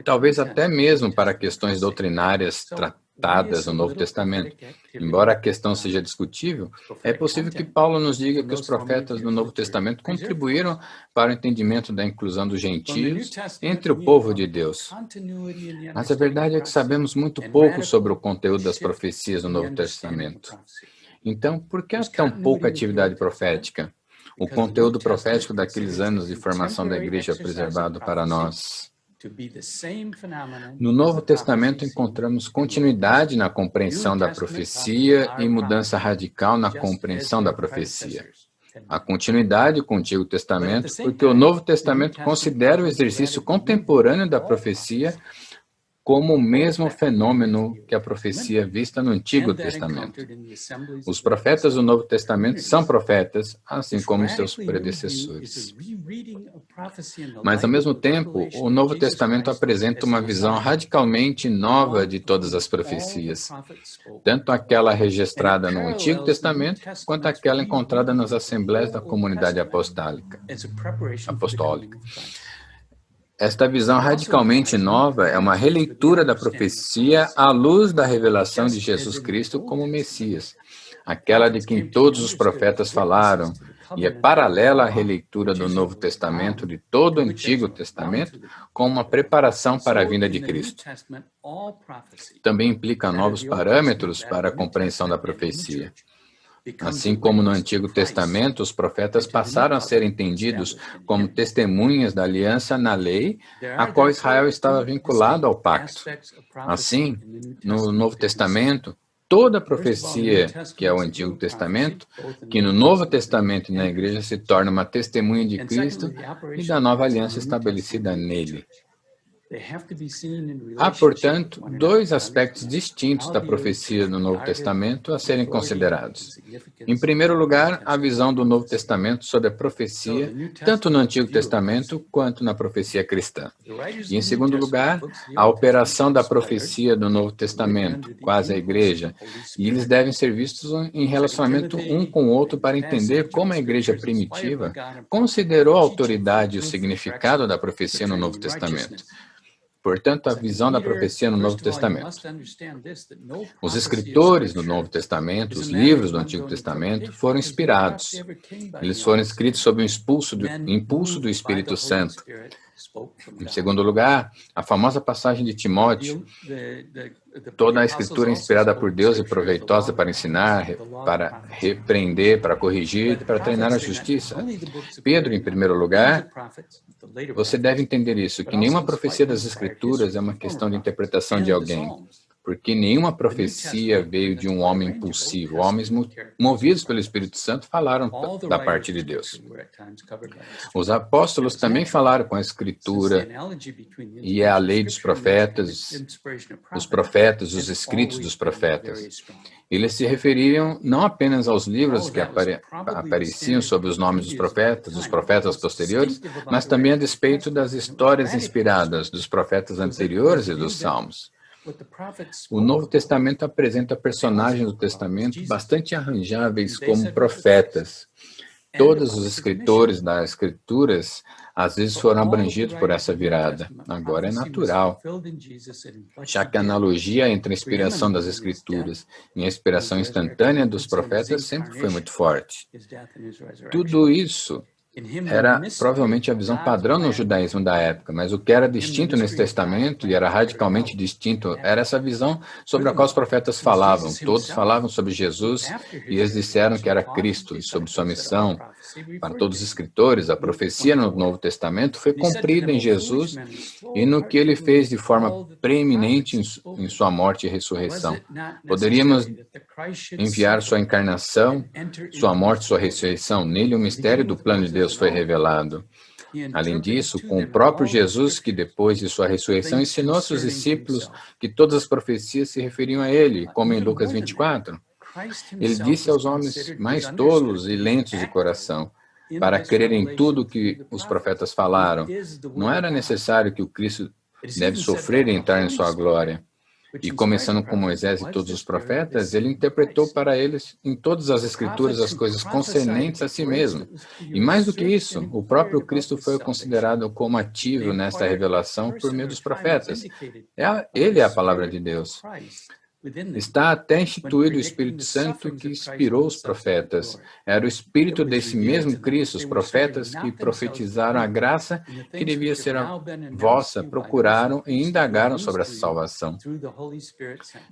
Talvez até mesmo para questões doutrinárias tratadas no Novo Testamento. Embora a questão seja discutível, é possível que Paulo nos diga que os profetas do Novo Testamento contribuíram para o entendimento da inclusão dos gentios entre o povo de Deus. Mas a verdade é que sabemos muito pouco sobre o conteúdo das profecias do Novo Testamento. Então, por que há tão pouca atividade profética? O conteúdo profético daqueles anos de formação da igreja é preservado para nós. No Novo Testamento encontramos continuidade na compreensão da profecia e mudança radical na compreensão da profecia. A continuidade com o Antigo Testamento, porque o Novo Testamento considera o exercício contemporâneo da profecia como o mesmo fenômeno que a profecia vista no Antigo Testamento. Os profetas do Novo Testamento são profetas, assim como seus predecessores. Mas, ao mesmo tempo, o Novo Testamento apresenta uma visão radicalmente nova de todas as profecias, tanto aquela registrada no Antigo Testamento, quanto aquela encontrada nas assembleias da comunidade apostólica. Esta visão radicalmente nova é uma releitura da profecia à luz da revelação de Jesus Cristo como Messias, aquela de quem todos os profetas falaram, e é paralela à releitura do Novo Testamento de todo o Antigo Testamento com uma preparação para a vinda de Cristo. Também implica novos parâmetros para a compreensão da profecia. Assim como no Antigo Testamento, os profetas passaram a ser entendidos como testemunhas da aliança na lei, a qual Israel estava vinculado ao pacto. Assim, no Novo Testamento, toda a profecia, que é o Antigo Testamento, que no Novo Testamento e na igreja se torna uma testemunha de Cristo e da nova aliança estabelecida nele. Há, portanto, dois aspectos distintos da profecia do Novo Testamento a serem considerados. Em primeiro lugar, a visão do Novo Testamento sobre a profecia, tanto no Antigo Testamento quanto na profecia cristã. E, em segundo lugar, a operação da profecia do Novo Testamento, quase a igreja, e eles devem ser vistos em relacionamento um com o outro para entender como a igreja primitiva considerou a autoridade e o significado da profecia no Novo Testamento. Portanto, a visão da profecia no Novo Testamento. Os escritores do Novo Testamento, os livros do Antigo Testamento, foram inspirados. Eles foram escritos sob o impulso do Espírito Santo. Em segundo lugar, a famosa passagem de Timóteo, toda a escritura é inspirada por Deus e proveitosa para ensinar, para repreender, para corrigir e para treinar a justiça. Pedro, em primeiro lugar, você deve entender isso, que nenhuma profecia das Escrituras é uma questão de interpretação de alguém, porque nenhuma profecia veio de um homem impulsivo. Homens movidos pelo Espírito Santo falaram da parte de Deus. Os apóstolos também falaram com a Escritura e a lei dos profetas, os escritos dos profetas. Eles se referiam não apenas aos livros que apareciam sob os nomes dos profetas posteriores, mas também a despeito das histórias inspiradas dos profetas anteriores e dos salmos. O Novo Testamento apresenta personagens do Testamento bastante arranjáveis como profetas. Todos os escritores das Escrituras às vezes foram abrangidos por essa virada. Agora é natural, já que a analogia entre a inspiração das Escrituras e a inspiração instantânea dos profetas sempre foi muito forte. Tudo isso era provavelmente a visão padrão no judaísmo da época, mas o que era distinto nesse testamento, e era radicalmente distinto, era essa visão sobre a qual os profetas falavam. Todos falavam sobre Jesus, e eles disseram que era Cristo, e sobre sua missão. Para todos os escritores, a profecia no Novo Testamento foi cumprida em Jesus e no que ele fez de forma preeminente em sua morte e ressurreição. Poderíamos enviar sua encarnação, sua morte e sua ressurreição. Nele o mistério do plano de Deus foi revelado. Além disso, com o próprio Jesus, que depois de sua ressurreição ensinou a seus discípulos que todas as profecias se referiam a ele, como em Lucas 24. Ele disse aos homens mais tolos e lentos de coração, para crerem em tudo que os profetas falaram. Não era necessário que o Cristo deve sofrer e entrar em sua glória. E começando com Moisés e todos os profetas, ele interpretou para eles em todas as Escrituras as coisas concernentes a si mesmo. E mais do que isso, o próprio Cristo foi considerado como ativo nesta revelação por meio dos profetas. Ele é a palavra de Deus. Está até instituído o Espírito Santo que inspirou os profetas. Era o Espírito desse mesmo Cristo, os profetas que profetizaram a graça que devia ser a vossa, procuraram e indagaram sobre essa salvação.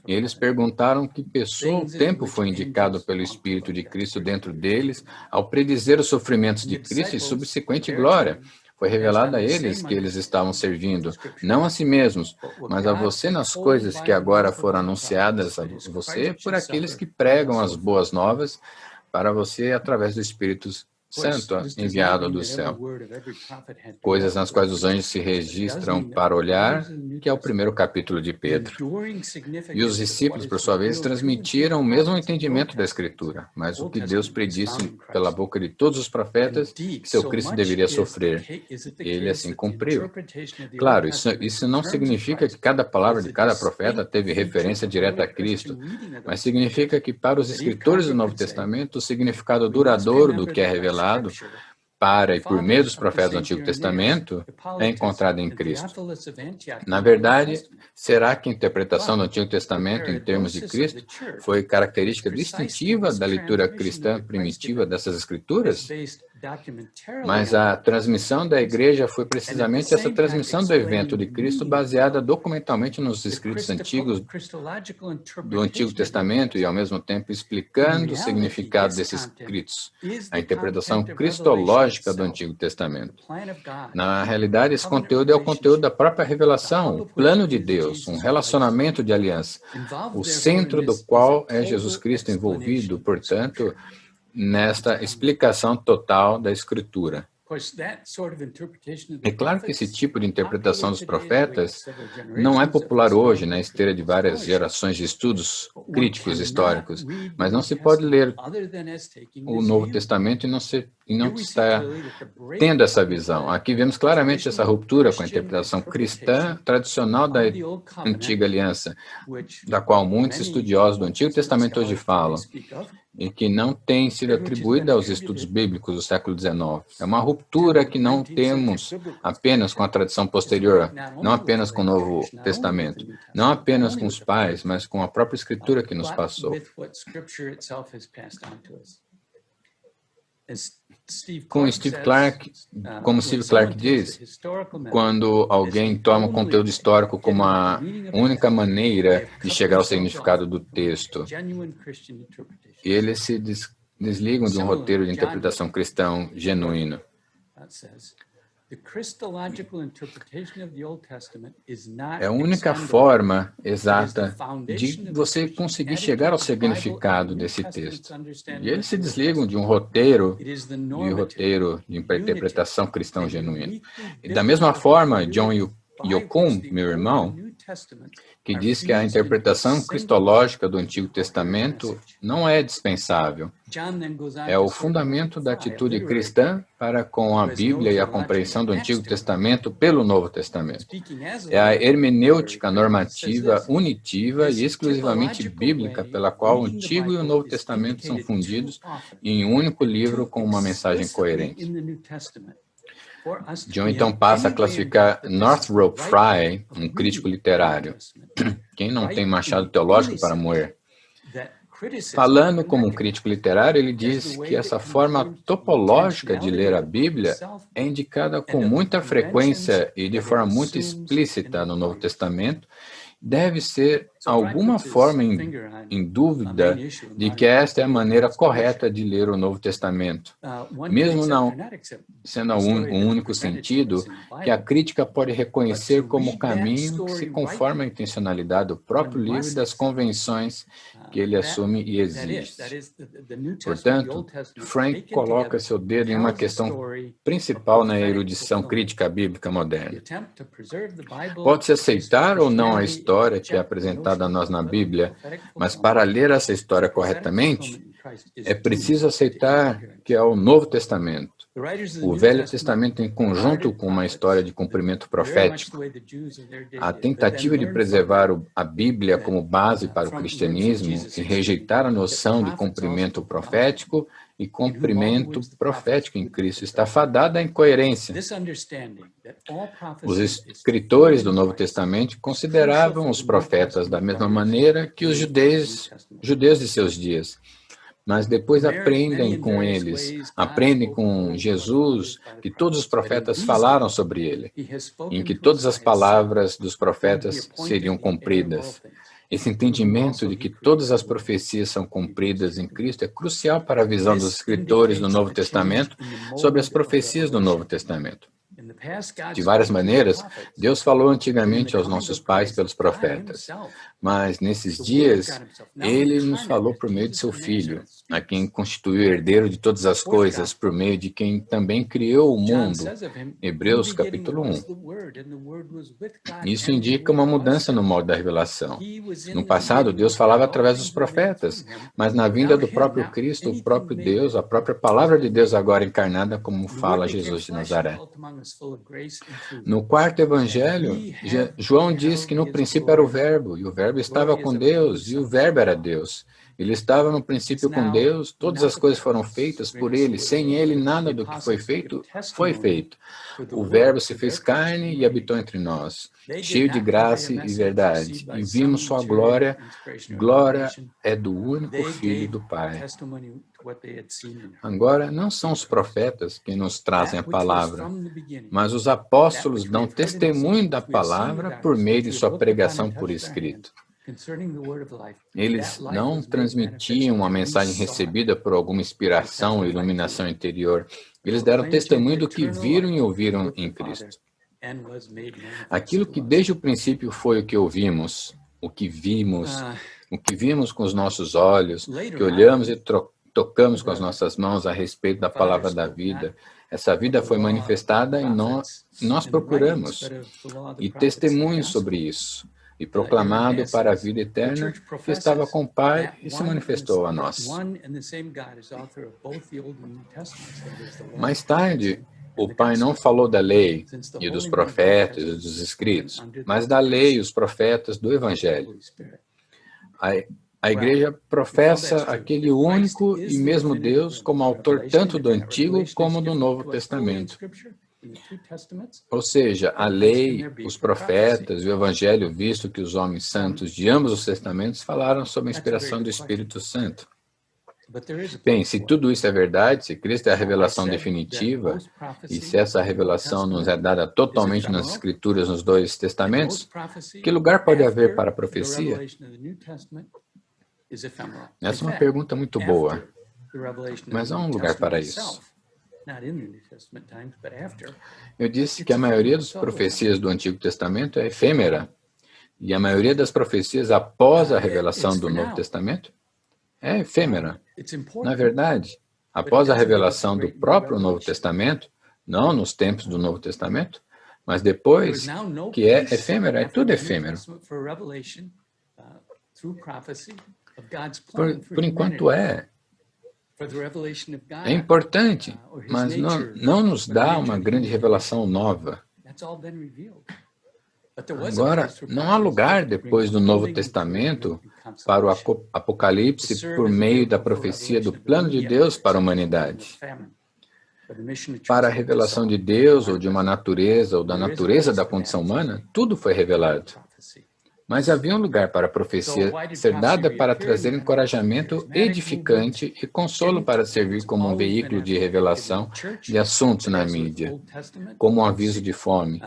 E eles perguntaram que pessoa ou tempo foi indicado pelo Espírito de Cristo dentro deles ao predizer os sofrimentos de Cristo e subsequente glória. Foi revelado a eles que eles estavam servindo, não a si mesmos, mas a você nas coisas que agora foram anunciadas a você por aqueles que pregam as boas novas para você através do Espírito Santo enviado do céu. Coisas nas quais os anjos se registram para olhar, que é o primeiro capítulo de Pedro. E os discípulos, por sua vez, transmitiram o mesmo entendimento da Escritura, mas o que Deus predisse pela boca de todos os profetas, que seu Cristo deveria sofrer. Ele assim cumpriu. Claro, isso não significa que cada palavra de cada profeta teve referência direta a Cristo, mas significa que para os escritores do Novo Testamento, o significado duradouro do que é revelado para e por meio dos profetas do Antigo Testamento é encontrado em Cristo. Na verdade, será que a interpretação do Antigo Testamento em termos de Cristo foi característica distintiva da leitura cristã primitiva dessas Escrituras? Mas a transmissão da igreja foi precisamente essa transmissão do evento de Cristo baseada documentalmente nos escritos antigos do Antigo Testamento e, ao mesmo tempo, explicando o significado desses escritos, a interpretação cristológica do Antigo Testamento. Na realidade, esse conteúdo é o conteúdo da própria revelação, o plano de Deus, um relacionamento de aliança, o centro do qual é Jesus Cristo envolvido, portanto, nesta explicação total da Escritura. É claro que esse tipo de interpretação dos profetas não é popular hoje na esteira de várias gerações de estudos críticos históricos, mas não se pode ler o Novo Testamento e não estar tendo essa visão. Aqui vemos claramente essa ruptura com a interpretação cristã tradicional da Antiga Aliança, da qual muitos estudiosos do Antigo Testamento hoje falam, e que não tem sido atribuída aos estudos bíblicos do século XIX. É uma ruptura que não temos apenas com a tradição posterior, não apenas com o Novo Testamento, não apenas com os pais, mas com a própria Escritura que nos passou. Como Steve Clark diz, quando alguém toma o conteúdo histórico como a única maneira de chegar ao significado do texto, eles se desligam de um roteiro de interpretação cristão genuíno. É a única forma exata de você conseguir chegar ao significado desse texto. E eles se desligam de um roteiro de interpretação cristã genuína. E da mesma forma, John Yocum, meu irmão, que diz que a interpretação cristológica do Antigo Testamento não é dispensável. É o fundamento da atitude cristã para com a Bíblia e a compreensão do Antigo Testamento pelo Novo Testamento. É a hermenêutica normativa unitiva e exclusivamente bíblica pela qual o Antigo e o Novo Testamento são fundidos em um único livro com uma mensagem coerente. John então passa a classificar Northrop Frye, um crítico literário. Quem não tem machado teológico para moer? Falando como um crítico literário, ele diz que essa forma topológica de ler a Bíblia é indicada com muita frequência e de forma muito explícita no Novo Testamento, deve ser alguma forma em dúvida de que esta é a maneira correta de ler o Novo Testamento, mesmo não sendo um único sentido que a crítica pode reconhecer como caminho que se conforma à intencionalidade do próprio livro e das convenções que ele assume e exige. Portanto, Frank coloca seu dedo em uma questão principal na erudição crítica bíblica moderna. Pode-se aceitar ou não a história que é apresentada a nós na Bíblia, mas para ler essa história corretamente, é preciso aceitar que é o Novo Testamento. O Velho Testamento em conjunto com uma história de cumprimento profético. A tentativa de preservar a Bíblia como base para o cristianismo e rejeitar a noção de cumprimento profético e cumprimento profético em Cristo está fadada à incoerência. Os escritores do Novo Testamento consideravam os profetas da mesma maneira que os judeus de seus dias. Mas depois aprendem com eles, aprendem com Jesus, que todos os profetas falaram sobre ele, em que todas as palavras dos profetas seriam cumpridas. Esse entendimento de que todas as profecias são cumpridas em Cristo é crucial para a visão dos escritores do Novo Testamento sobre as profecias do Novo Testamento. De várias maneiras, Deus falou antigamente aos nossos pais pelos profetas, mas nesses dias, Ele nos falou por meio de seu Filho, a quem constituiu herdeiro de todas as coisas, por meio de quem também criou o mundo. Hebreus capítulo 1. Isso indica uma mudança no modo da revelação. No passado, Deus falava através dos profetas, mas na vinda do próprio Cristo, o próprio Deus, a própria palavra de Deus agora encarnada, como fala Jesus de Nazaré. No quarto evangelho, João diz que no princípio era o Verbo, e o Verbo estava com Deus, e o Verbo era Deus. Ele estava no princípio com Deus, todas as coisas foram feitas por Ele, sem Ele nada do que foi feito, foi feito. O Verbo se fez carne e habitou entre nós, cheio de graça e verdade, e vimos sua glória, glória é do único Filho do Pai. Agora, não são os profetas que nos trazem a palavra, mas os apóstolos dão testemunho da palavra por meio de sua pregação por escrito. Eles não transmitiam uma mensagem recebida por alguma inspiração ou iluminação interior. Eles deram testemunho do que viram e ouviram em Cristo. Aquilo que desde o princípio foi o que ouvimos, o que vimos com os nossos olhos, que olhamos e tocamos com as nossas mãos a respeito da palavra da vida. Essa vida foi manifestada e nós procuramos e testemunho sobre isso. E proclamado para a vida eterna, que estava com o Pai e se manifestou a nós. Mais tarde, o Pai não falou da lei e dos profetas e dos escritos, mas da lei e os profetas do Evangelho. A Igreja professa aquele único e mesmo Deus como autor tanto do Antigo como do Novo Testamento. Ou seja, a lei, os profetas e o Evangelho, visto que os homens santos de ambos os testamentos falaram sob a inspiração do Espírito Santo. Bem, se tudo isso é verdade, se Cristo é a revelação definitiva, e se essa revelação nos é dada totalmente nas Escrituras, nos dois testamentos, que lugar pode haver para a profecia? Essa é uma pergunta muito boa, mas há um lugar para isso. Eu disse que a maioria das profecias do Antigo Testamento é efêmera, e a maioria das profecias após a revelação do Novo Testamento é efêmera. Na verdade, após a revelação do próprio Novo Testamento, não nos tempos do Novo Testamento, Mas depois que é efêmero, é tudo efêmero. Por enquanto é importante, mas não nos dá uma grande revelação nova. Agora, não há lugar depois do Novo Testamento para o Apocalipse por meio da profecia do plano de Deus para a humanidade. Para a revelação de Deus, ou de uma natureza, ou da natureza da condição humana, tudo foi revelado. Mas havia um lugar para a profecia ser dada para trazer encorajamento edificante e consolo para servir como um veículo de revelação de assuntos na mídia, como um aviso de fome.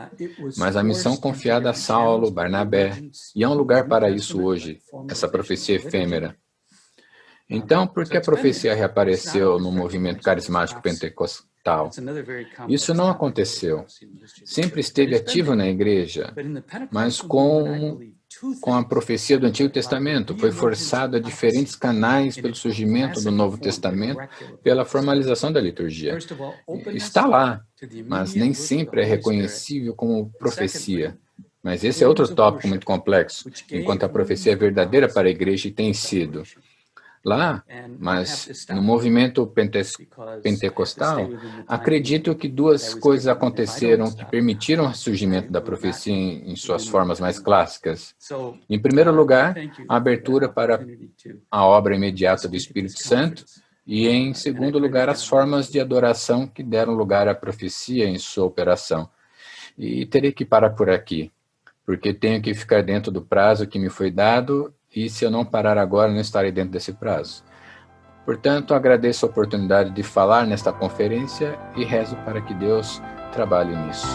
Mas a missão confiada a Saulo, Barnabé, e há um lugar para isso hoje, essa profecia efêmera. Então, por que a profecia reapareceu no movimento carismático pentecostal? Isso não aconteceu. Sempre esteve ativo na igreja, mas com a profecia do Antigo Testamento, foi forçado a diferentes canais pelo surgimento do Novo Testamento, pela formalização da liturgia. Está lá, mas nem sempre é reconhecível como profecia. Mas esse é outro tópico muito complexo, enquanto a profecia é verdadeira para a igreja e tem sido. Lá, mas no movimento pentecostal, acredito que duas coisas aconteceram que permitiram o surgimento da profecia em suas formas mais clássicas. Em primeiro lugar, a abertura para a obra imediata do Espírito Santo, e em segundo lugar, as formas de adoração que deram lugar à profecia em sua operação. E terei que parar por aqui, porque tenho que ficar dentro do prazo que me foi dado, e se eu não parar agora, não estarei dentro desse prazo. Portanto, agradeço a oportunidade de falar nesta conferência e rezo para que Deus trabalhe nisso.